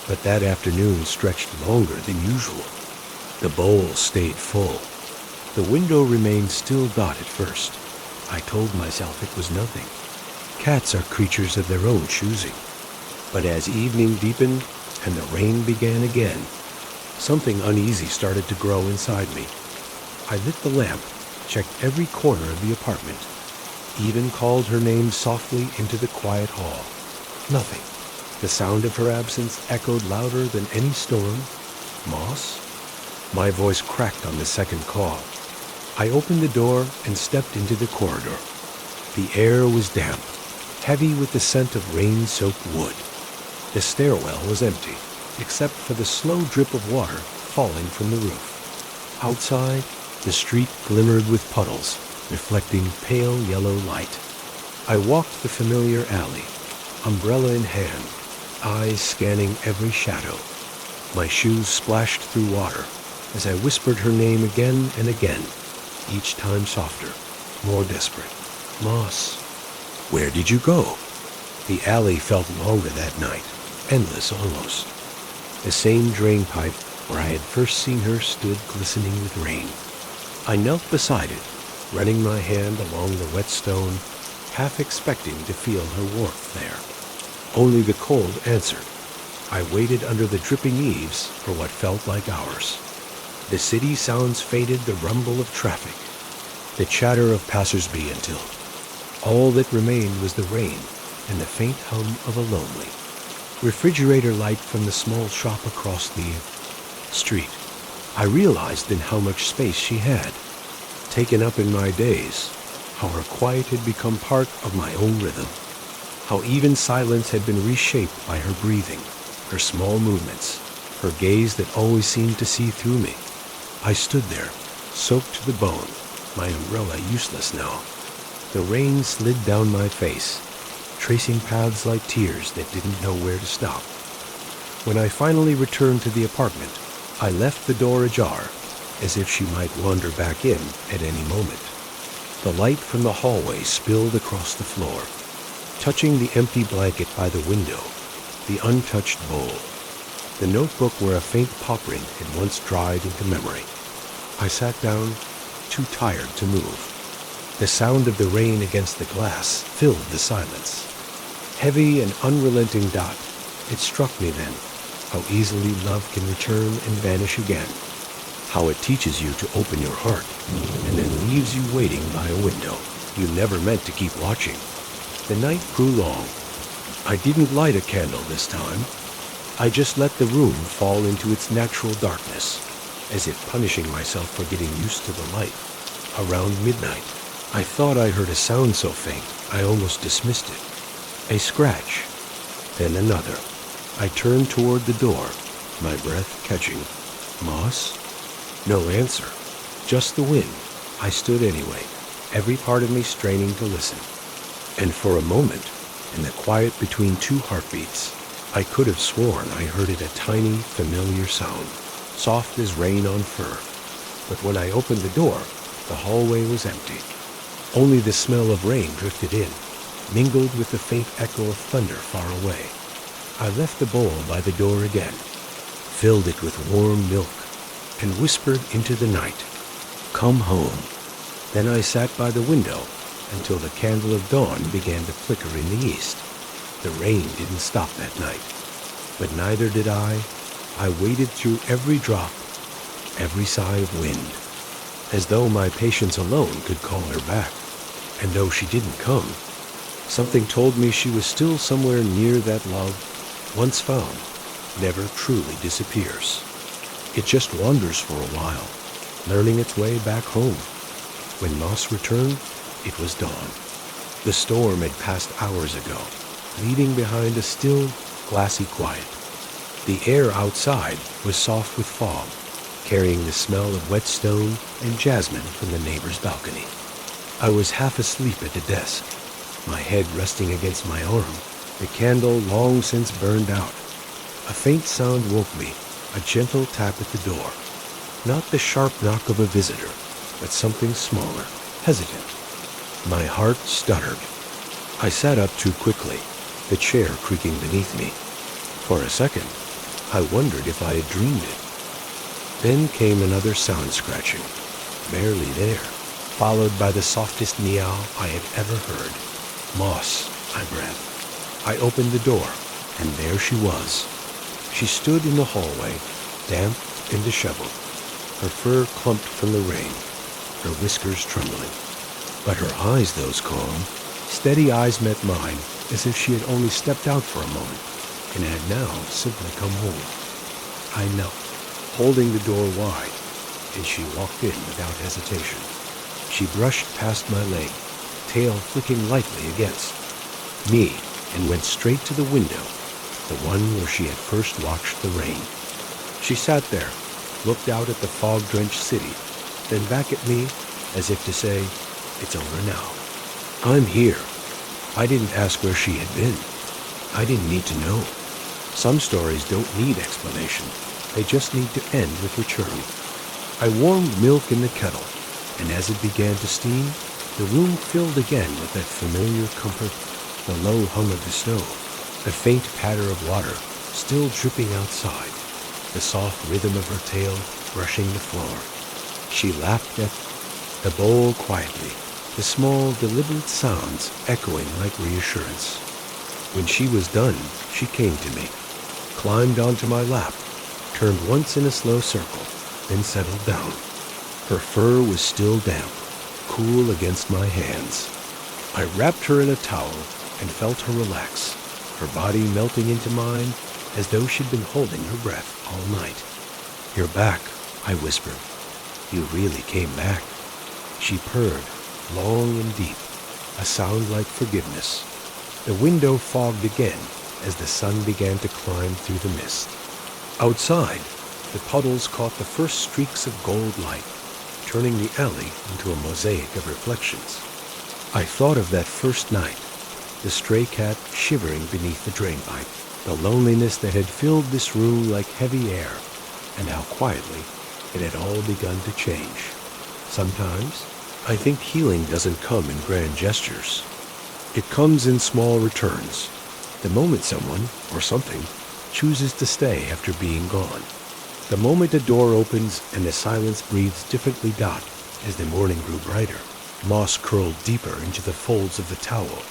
Speaker 1: But that afternoon stretched longer than usual. The bowl stayed full. The window remained still dark at first. I told myself it was nothing. Cats are creatures of their own choosing. But as evening deepened and the rain began again, something uneasy started to grow inside me. I lit the lamp, checked every corner of the apartment, even called her name softly into the quiet hall. Nothing. The sound of her absence echoed louder than any storm. Moss? My voice cracked on the second call. I opened the door and stepped into the corridor. The air was damp, heavy with the scent of rain-soaked wood. The stairwell was empty, except for the slow drip of water falling from the roof. Outside, the street glimmered with puddles, reflecting pale yellow light. I walked the familiar alley, umbrella in hand, eyes scanning every shadow. My shoes splashed through water as I whispered her name again and again, each time softer, more desperate. Moss, where did you go? The alley felt longer that night, endless almost. The same drain pipe where I had first seen her stood glistening with rain. I knelt beside it, running my hand along the wet stone, half expecting to feel her warmth there. Only the cold answered. I waited under the dripping eaves for what felt like hours. The city sounds faded, the rumble of traffic, the chatter of passers-by until all that remained was the rain and the faint hum of a lonely refrigerator light from the small shop across the street. I realized then how much space she had taken up in my days, how her quiet had become part of my own rhythm, how even silence had been reshaped by her breathing, her small movements, her gaze that always seemed to see through me. I stood there, soaked to the bone, my umbrella useless now. The rain slid down my face, tracing paths like tears that didn't know where to stop. When I finally returned to the apartment, I left the door ajar, as if she might wander back in at any moment. The light from the hallway spilled across the floor, touching the empty blanket by the window, the untouched bowl, the notebook where a faint pawprint had once dried into memory. I sat down, too tired to move. The sound of the rain against the glass filled the silence. Heavy and unrelenting dot, it struck me then, how easily love can return and vanish again. How it teaches you to open your heart, and then leaves you waiting by a window you never meant to keep watching. The night grew long. I didn't light a candle this time. I just let the room fall into its natural darkness, as if punishing myself for getting used to the light. Around midnight, I thought I heard a sound so faint I almost dismissed it. A scratch, then another. I turned toward the door, my breath catching. Moss? No answer, just the wind. I stood anyway, every part of me straining to listen. And for a moment, in the quiet between two heartbeats, I could have sworn I heard it a tiny, familiar sound, soft as rain on fur. But when I opened the door, the hallway was empty. Only the smell of rain drifted in, mingled with the faint echo of thunder far away. I left the bowl by the door again, filled it with warm milk, and whispered into the night, "Come home." Then I sat by the window until the candle of dawn began to flicker in the east. The rain didn't stop that night, but neither did I. I waited through every drop, every sigh of wind, as though my patience alone could call her back. And though she didn't come, something told me she was still somewhere near that love, once found, never truly disappears. It just wanders for a while, learning its way back home. When Moss returned, it was dawn. The storm had passed hours ago, leaving behind a still, glassy quiet. The air outside was soft with fog, carrying the smell of wet stone and jasmine from the neighbor's balcony. I was half asleep at the desk, my head resting against my arm, the candle long since burned out. A faint sound woke me, a gentle tap at the door. Not the sharp knock of a visitor, but something smaller, hesitant. My heart stuttered. I sat up too quickly, the chair creaking beneath me. For a second, I wondered if I had dreamed it. Then came another sound scratching, barely there, followed by the softest meow I had ever heard. Moss, I breathed. I opened the door, and there she was. She stood in the hallway, damp and disheveled, her fur clumped from the rain, her whiskers trembling. But her eyes, those calm, steady eyes met mine as if she had only stepped out for a moment and had now simply come home. I knelt, holding the door wide, and she walked in without hesitation. She brushed past my leg, tail flicking lightly against me, and went straight to the window, the one where she had first watched the rain. She sat there, looked out at the fog-drenched city, then back at me as if to say, "It's over now. I'm here." I didn't ask where she had been. I didn't need to know. Some stories don't need explanation. They just need to end with return. I warmed milk in the kettle, and as it began to steam, the room filled again with that familiar comfort, the low hum of the stove, the faint patter of water still dripping outside, the soft rhythm of her tail brushing the floor. She lapped at the bowl quietly, the small, deliberate sounds echoing like reassurance. When she was done, she came to me, climbed onto my lap, turned once in a slow circle, then settled down. Her fur was still damp, cool against my hands. I wrapped her in a towel and felt her relax, her body melting into mine as though she'd been holding her breath all night. "You're back," I whispered. "You really came back." She purred, long and deep, a sound like forgiveness. The window fogged again as the sun began to climb through the mist. Outside, the puddles caught the first streaks of gold light, turning the alley into a mosaic of reflections. I thought of that first night, the stray cat shivering beneath the drainpipe, the loneliness that had filled this room like heavy air, and how quietly it had all begun to change. Sometimes, I think healing doesn't come in grand gestures. It comes in small returns, the moment someone, or something, chooses to stay after being gone. The moment a door opens and the silence breathes differently dot as the morning grew brighter. Moss curled deeper into the folds of the towel,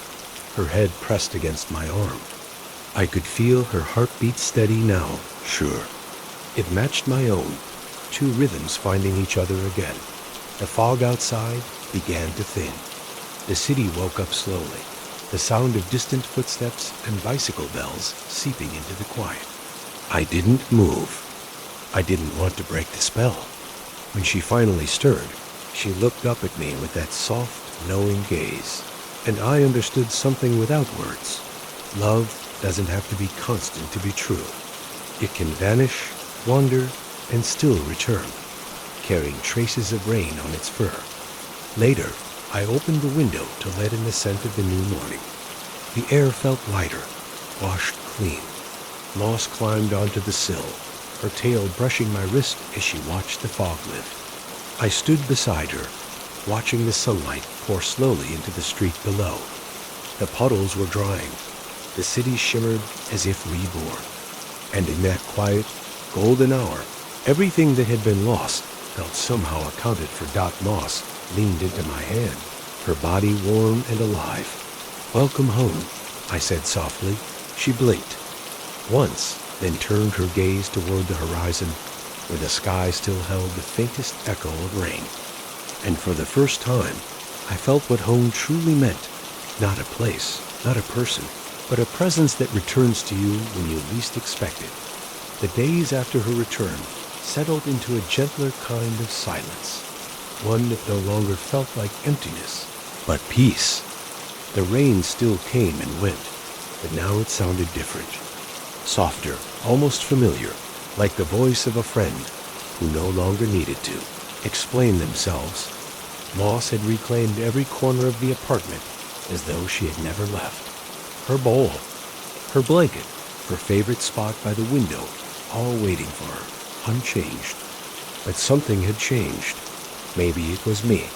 Speaker 1: her head pressed against my arm. I could feel her heartbeat steady now, sure. It matched my own, two rhythms finding each other again. The fog outside began to thin. The city woke up slowly, the sound of distant footsteps and bicycle bells seeping into the quiet. I didn't move. I didn't want to break the spell. When she finally stirred, she looked up at me with that soft, knowing gaze, and I understood something without words. Love doesn't have to be constant to be true. It can vanish, wander, and still return, carrying traces of rain on its fur. Later, I opened the window to let in the scent of the new morning. The air felt lighter, washed clean. Moss climbed onto the sill, her tail brushing my wrist as she watched the fog lift. I stood beside her, watching the sunlight pour slowly into the street below. The puddles were drying. The city shimmered as if reborn. And in that quiet, golden hour, everything that had been lost felt somehow accounted for. Moss leaned into my hand, her body warm and alive. "Welcome home," I said softly. She blinked once, then turned her gaze toward the horizon, where the sky still held the faintest echo of rain. And for the first time, I felt what home truly meant. Not a place, not a person, but a presence that returns to you when you least expect it. The days after her return settled into a gentler kind of silence, one that no longer felt like emptiness, but peace. The rain still came and went, but now it sounded different. Softer, almost familiar, like the voice of a friend who no longer needed to explain themselves. Moss had reclaimed every corner of the apartment as though she had never left. Her bowl, her blanket, her favorite spot by the window, all waiting for her, unchanged. But something had changed. Maybe it was me.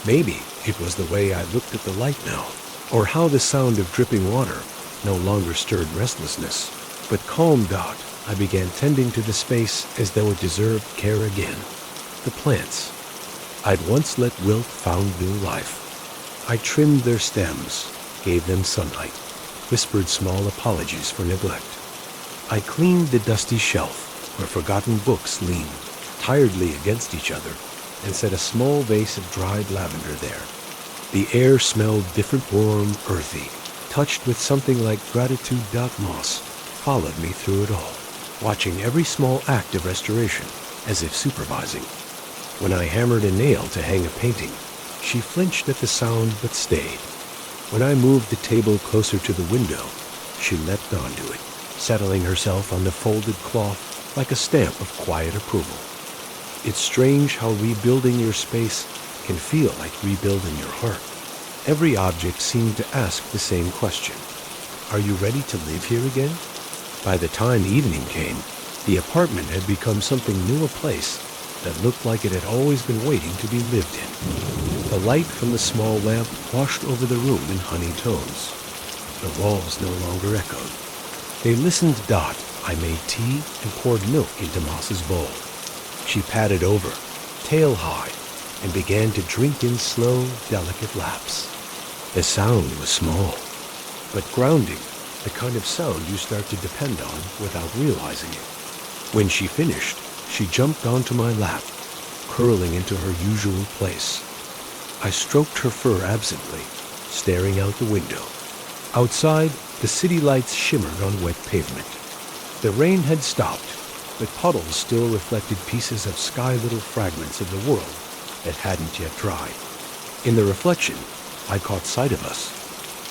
Speaker 1: Maybe it was the way I looked at the light now, or how the sound of dripping water no longer stirred restlessness, but calmed out. I began tending to the space as though it deserved care again. The plants I'd once let wilt found new life. I trimmed their stems, gave them sunlight, whispered small apologies for neglect. I cleaned the dusty shelf where forgotten books leaned tiredly against each other, and set a small vase of dried lavender there. The air smelled different, warm, earthy, touched with something like gratitude. Moss followed me through it all, watching every small act of restoration, as if supervising. When I hammered a nail to hang a painting, she flinched at the sound but stayed. When I moved the table closer to the window, she leapt onto it, settling herself on the folded cloth like a stamp of quiet approval. It's strange how rebuilding your space can feel like rebuilding your heart. Every object seemed to ask the same question. Are you ready to live here again? By the time evening came, the apartment had become something new, a place that looked like it had always been waiting to be lived in. The light from the small lamp washed over the room in honey tones. The walls no longer echoed. They listened. I made tea and poured milk into Moss's bowl. She patted over, tail high, and began to drink in slow, delicate laps. The sound was small, but grounding, the kind of sound you start to depend on without realizing it. When she finished, she jumped onto my lap, curling into her usual place. I stroked her fur absently, staring out the window. Outside, the city lights shimmered on wet pavement. The rain had stopped, but puddles still reflected pieces of sky, little fragments of the world that hadn't yet dried. In the reflection, I caught sight of us,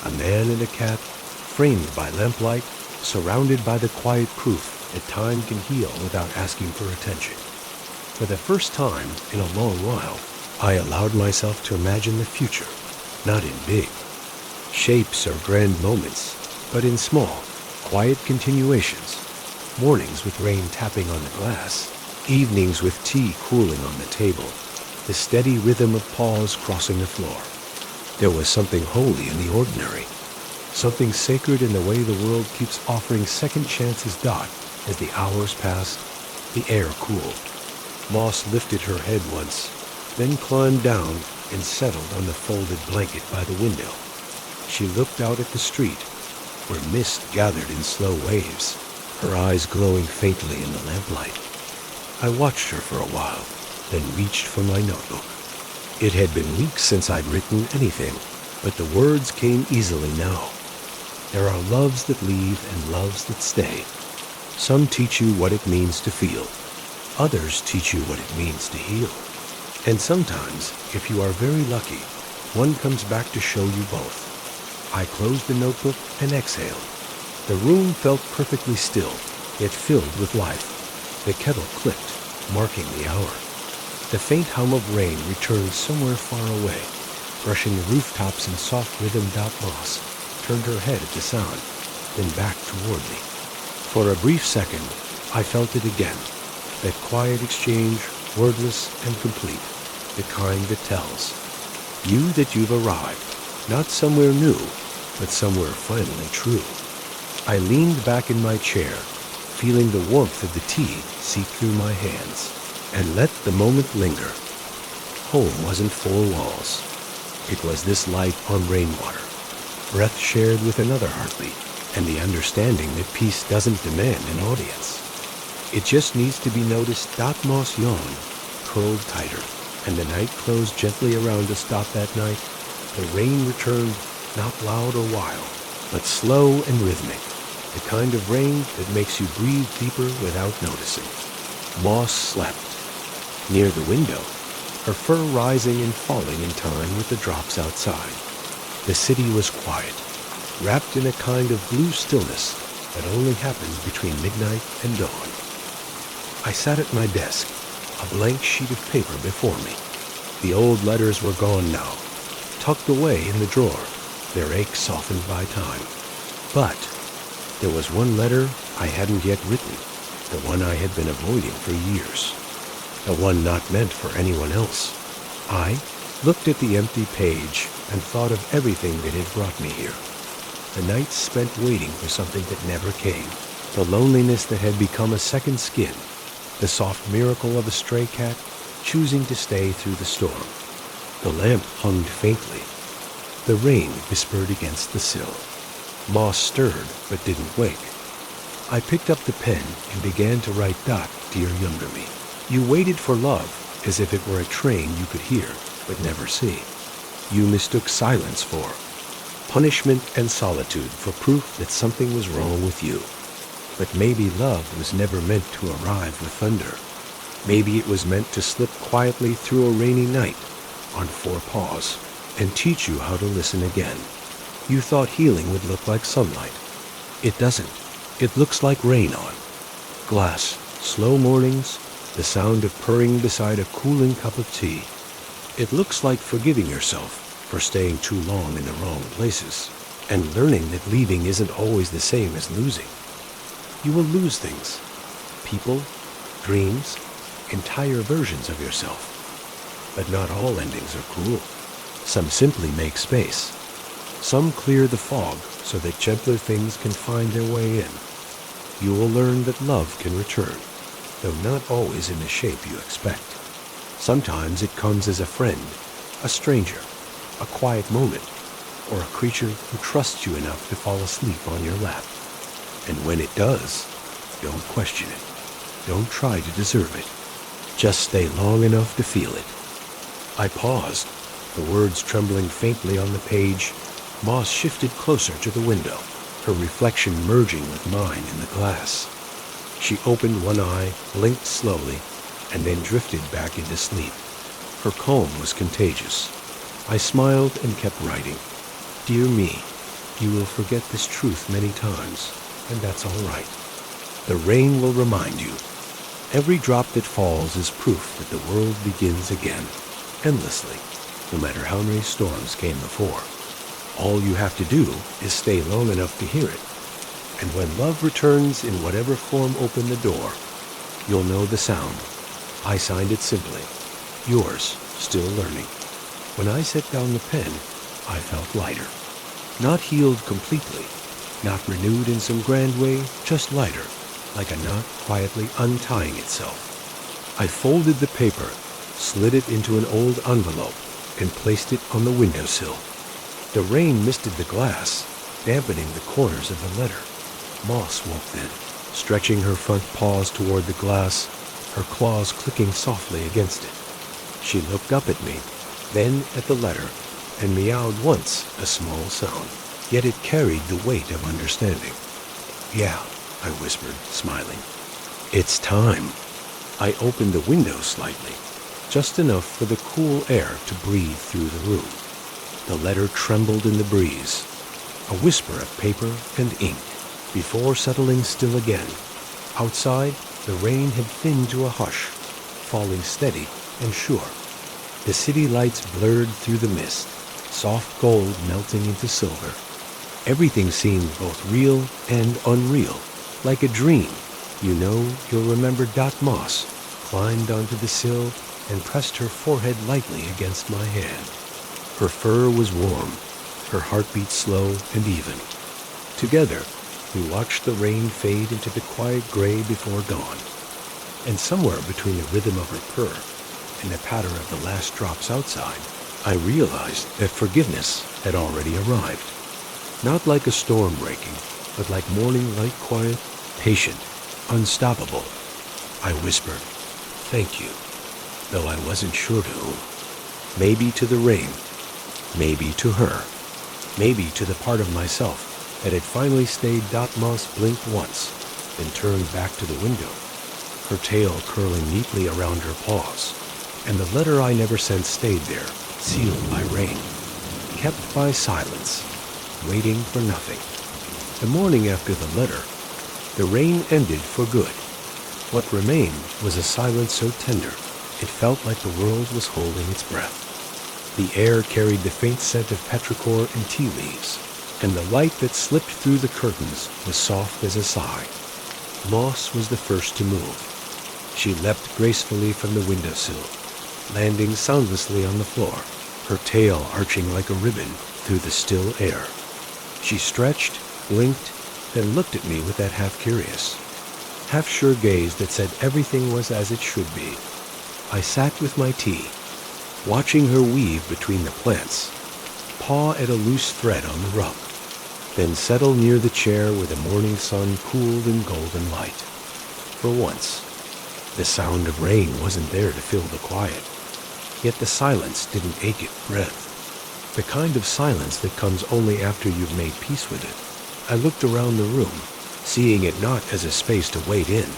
Speaker 1: a man and a cat, framed by lamplight, surrounded by the quiet proof that time can heal without asking for attention. For the first time in a long while, I allowed myself to imagine the future, not in big shapes or grand moments, but in small, quiet continuations. Mornings with rain tapping on the glass, evenings with tea cooling on the table, the steady rhythm of paws crossing the floor. There was something holy in the ordinary, something sacred in the way the world keeps offering second chances. As the hours passed, the air cooled. Moss lifted her head once, then climbed down and settled on the folded blanket by the window. She looked out at the street, where mist gathered in slow waves, her eyes glowing faintly in the lamplight. I watched her for a while, then reached for my notebook. It had been weeks since I'd written anything, but the words came easily now. There are loves that leave and loves that stay. Some teach you what it means to feel. Others teach you what it means to heal. And sometimes, if you are very lucky, one comes back to show you both. I closed the notebook and exhaled. The room felt perfectly still, yet filled with life. The kettle clicked, marking the hour. The faint hum of rain returned somewhere far away, brushing the rooftops in soft rhythm. Moss turned her head at the sound, then back toward me. For a brief second, I felt it again, that quiet exchange, wordless and complete, the kind that tells you that you've arrived, not somewhere new, but somewhere finally true. I leaned back in my chair, feeling the warmth of the tea seep through my hands, and let the moment linger. home wasn't four walls. It was this light on rainwater, breath shared with another heartbeat, and the understanding that peace doesn't demand an audience. It just needs to be noticed. Moss yawned, curled tighter, and the night closed gently around us. That night, the rain returned, not loud or wild, but slow and rhythmic, the kind of rain that makes you breathe deeper without noticing. Moss slept. Near the window, her fur rising and falling in time with the drops outside. The city was quiet, wrapped in a kind of blue stillness that only happens between midnight and dawn. I sat at my desk, a blank sheet of paper before me. The old letters were gone now, tucked away in the drawer, their ache softened by time. But there was one letter I hadn't yet written, the one I had been avoiding for years, the one not meant for anyone else. I looked at the empty page and thought of everything that had brought me here. The nights spent waiting for something that never came, the loneliness that had become a second skin, the soft miracle of a stray cat choosing to stay through the storm. The lamp hummed faintly. The rain whispered against the sill. Moss stirred but didn't wake. I picked up the pen and began to write. Dear younger me, you waited for love as if it were a train you could hear but never see. You mistook silence for punishment and solitude for proof that something was wrong with you. But maybe love was never meant to arrive with thunder. Maybe it was meant to slip quietly through a rainy night on four paws and teach you how to listen again. You thought healing would look like sunlight. It doesn't. It looks like rain on glass, slow mornings, the sound of purring beside a cooling cup of tea. It looks like forgiving yourself for staying too long in the wrong places and learning that leaving isn't always the same as losing. You will lose things, people, dreams, entire versions of yourself. But not all endings are cruel. Some simply make space. Some clear the fog so that gentler things can find their way in. You will learn that love can return, though not always in the shape you expect. Sometimes it comes as a friend, a stranger, a quiet moment, or a creature who trusts you enough to fall asleep on your lap. And when it does, don't question it. Don't try to deserve it. Just stay long enough to feel it. I paused, the words trembling faintly on the page. Moss shifted closer to the window, her reflection merging with mine in the glass. She opened one eye, blinked slowly, and then drifted back into sleep. Her calm was contagious. I smiled and kept writing. Dear me, you will forget this truth many times, and that's all right. The rain will remind you. Every drop that falls is proof that the world begins again, endlessly, no matter how many storms came before. All you have to do is stay long enough to hear it. And when love returns in whatever form opened the door, you'll know the sound. I signed it simply. Yours, still learning. When I set down the pen, I felt lighter. Not healed completely, not renewed in some grand way, just lighter, like a knot quietly untying itself. I folded the paper, slid it into an old envelope, and placed it on the windowsill. The rain misted the glass, dampening the corners of the letter. Moss woke then, stretching her front paws toward the glass, her claws clicking softly against it. She looked up at me, then at the letter, and meowed once, a small sound. Yet it carried the weight of understanding. Yeah, I whispered, smiling. It's time. I opened the window slightly, just enough for the cool air to breathe through the room. The letter trembled in the breeze, a whisper of paper and ink, before settling still again. Outside, the rain had thinned to a hush, falling steady and sure. The city lights blurred through the mist, soft gold melting into silver. Everything seemed both real and unreal, like a dream. You know, you'll remember Moss climbed onto the sill and pressed her forehead lightly against my hand. Her fur was warm, her heartbeat slow and even. Together, we watched the rain fade into the quiet gray before dawn. And somewhere between the rhythm of her purr and the patter of the last drops outside, I realized that forgiveness had already arrived. Not like a storm breaking, but like morning light quiet, patient, unstoppable. I whispered, "Thank you," though I wasn't sure to whom. Maybe to the rain, maybe to her, maybe to the part of myself that had finally stayed. Moss blinked once, then turned back to the window, her tail curling neatly around her paws, and the letter I never sent stayed there, sealed by rain, kept by silence, waiting for nothing. The morning after the letter, the rain ended for good. What remained was a silence so tender, it felt like the world was holding its breath. The air carried the faint scent of petrichor and tea leaves, and the light that slipped through the curtains was soft as a sigh. Moss was the first to move. She leapt gracefully from the windowsill, landing soundlessly on the floor, her tail arching like a ribbon through the still air. She stretched, blinked, then looked at me with that half-curious, half-sure gaze that said everything was as it should be. I sat with my tea, watching her weave between the plants, paw at a loose thread on the rug, then settle near the chair where the morning sun cooled in golden light. For once, the sound of rain wasn't there to fill the quiet, yet the silence didn't ache at breath. The kind of silence that comes only after you've made peace with it. I looked around the room, seeing it not as a space to wait in,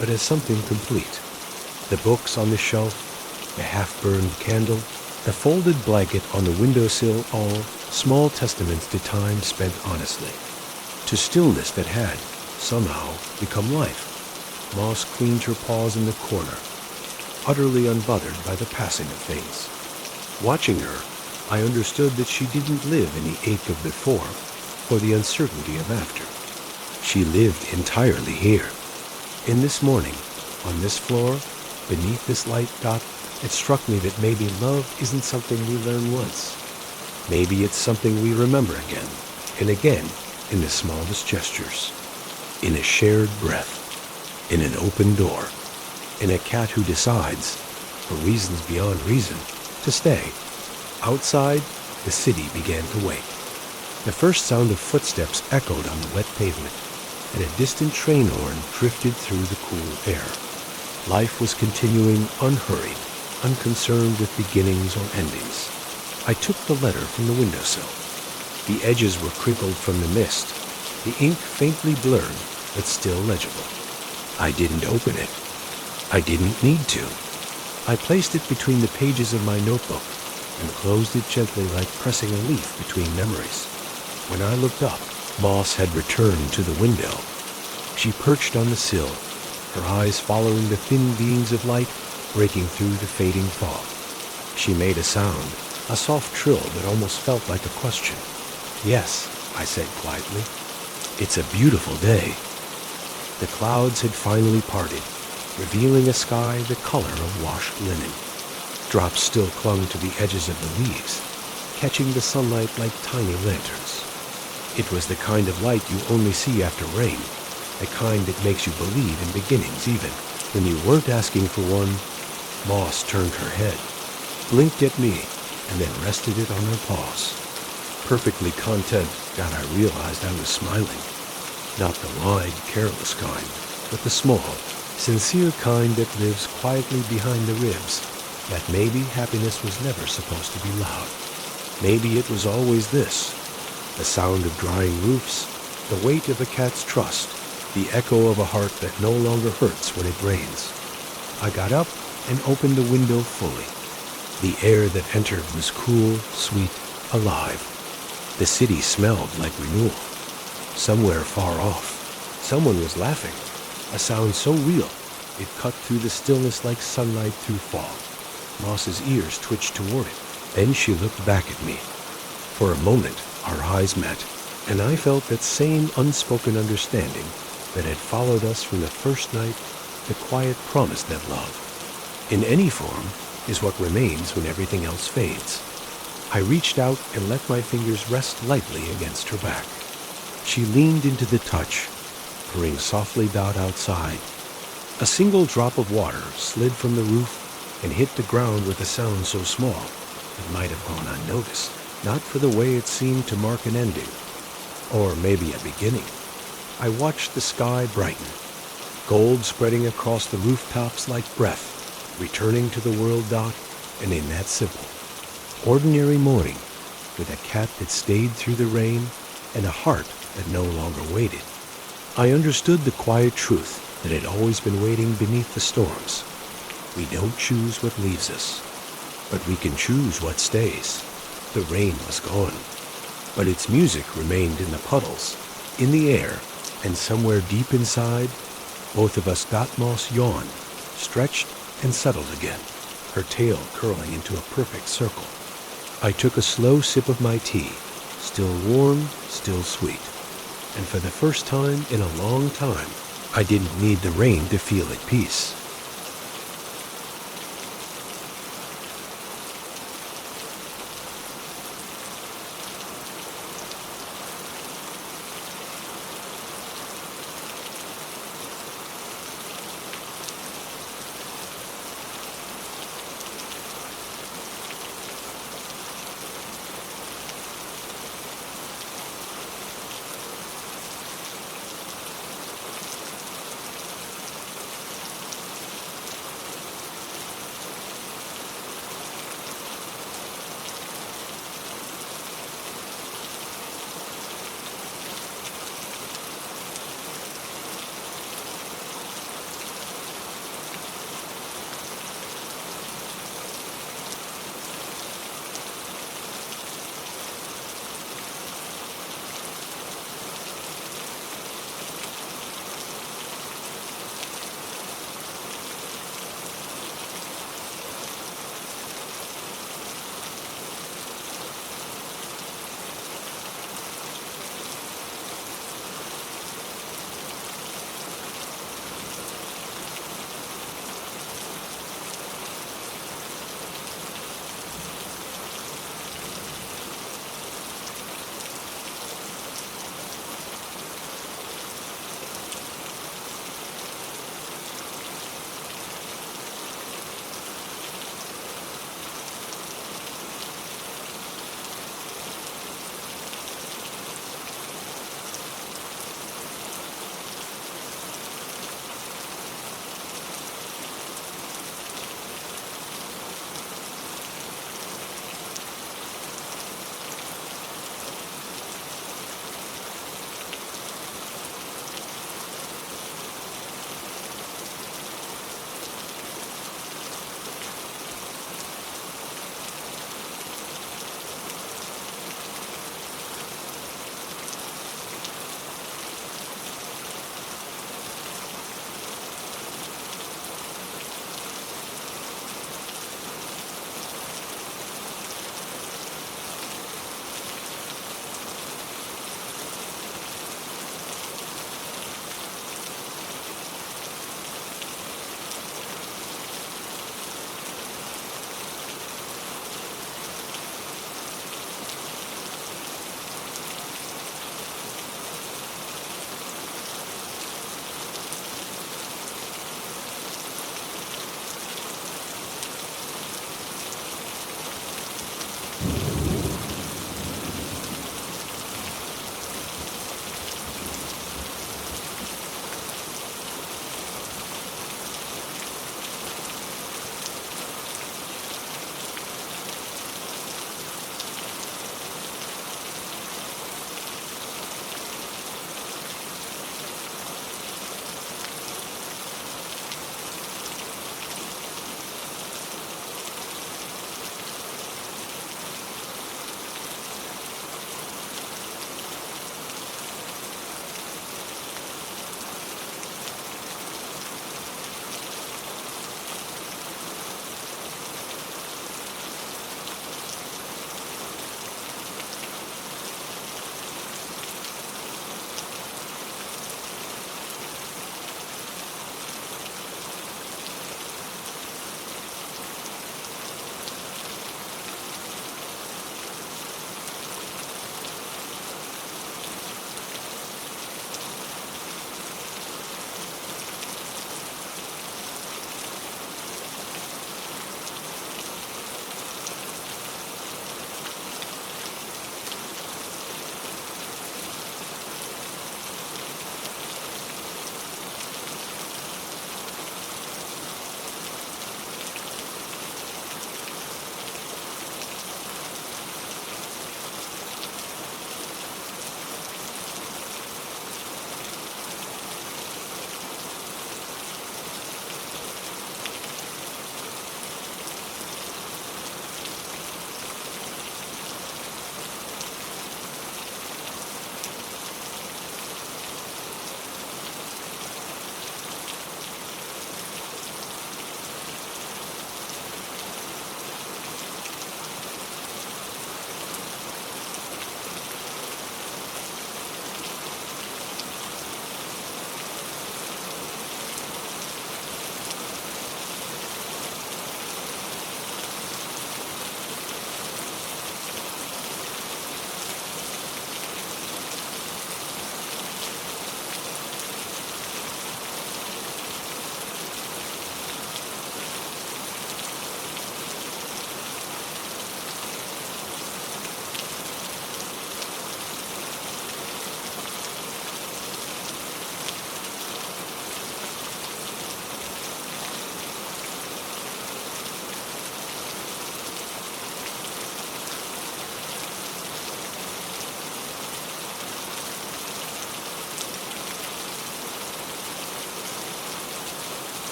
Speaker 1: but as something complete. The books on the shelf, the half-burned candle, the folded blanket on the windowsill, all small testaments to time spent honestly, to stillness that had, somehow, become life. Moss cleaned her paws in the corner, utterly unbothered by the passing of things. Watching her, I understood that she didn't live in the ache of before or the uncertainty of after. She lived entirely here. In this morning, on this floor, beneath this light. It struck me that maybe love isn't something we learn once. Maybe it's something we remember again and again in the smallest gestures, in a shared breath, in an open door, in a cat who decides, for reasons beyond reason, to stay. Outside, the city began to wake. The first sound of footsteps echoed on the wet pavement, and a distant train horn drifted through the cool air. Life was continuing unhurried, unconcerned with beginnings or endings. I took the letter from the windowsill. The edges were crinkled from the mist, the ink faintly blurred, but still legible. I didn't open it. I didn't need to. I placed it between the pages of my notebook and closed it gently like pressing a leaf between memories. When I looked up, Moss had returned to the window. She perched on the sill, her eyes following the thin beams of light breaking through the fading fog. She made a sound, a soft trill that almost felt like a question. "Yes," I said quietly. "It's a beautiful day." The clouds had finally parted, revealing a sky the color of washed linen. Drops still clung to the edges of the leaves, catching the sunlight like tiny lanterns. It was the kind of light you only see after rain, the kind that makes you believe in beginnings even when you weren't asking for one. Moss turned her head, blinked at me, and then rested it on her paws. Perfectly content that I realized I was smiling. Not the wide, careless kind, but the small, sincere kind that lives quietly behind the ribs. That maybe happiness was never supposed to be loud. Maybe it was always this: the sound of drying roofs, the weight of a cat's trust, the echo of a heart that no longer hurts when it rains. I got up and opened the window fully. The air that entered was cool, sweet, alive. The city smelled like renewal. Somewhere far off, someone was laughing, a sound so real it cut through the stillness like sunlight through fog. Moss's ears twitched toward it. Then she looked back at me. For a moment, our eyes met, and I felt that same unspoken understanding that had followed us from the first night, the quiet promise that love, in any form, is what remains when everything else fades. I reached out and let my fingers rest lightly against her back. She leaned into the touch, purring softly outside. A single drop of water slid from the roof, and hit the ground with a sound so small it might have gone unnoticed, not for the way it seemed to mark an ending, or maybe a beginning. I watched the sky brighten, gold spreading across the rooftops like breath, returning to the world dot, and in that simple, ordinary morning, with a cat that stayed through the rain and a heart that no longer waited, I understood the quiet truth that had always been waiting beneath the storms. We don't choose what leaves us, but we can choose what stays. The rain was gone, but its music remained in the puddles, in the air, and somewhere deep inside, both of us Dotmoss yawned, stretched, and settled again, her tail curling into a perfect circle. I took a slow sip of my tea, still warm, still sweet, and for the first time in a long time, I didn't need the rain to feel at peace.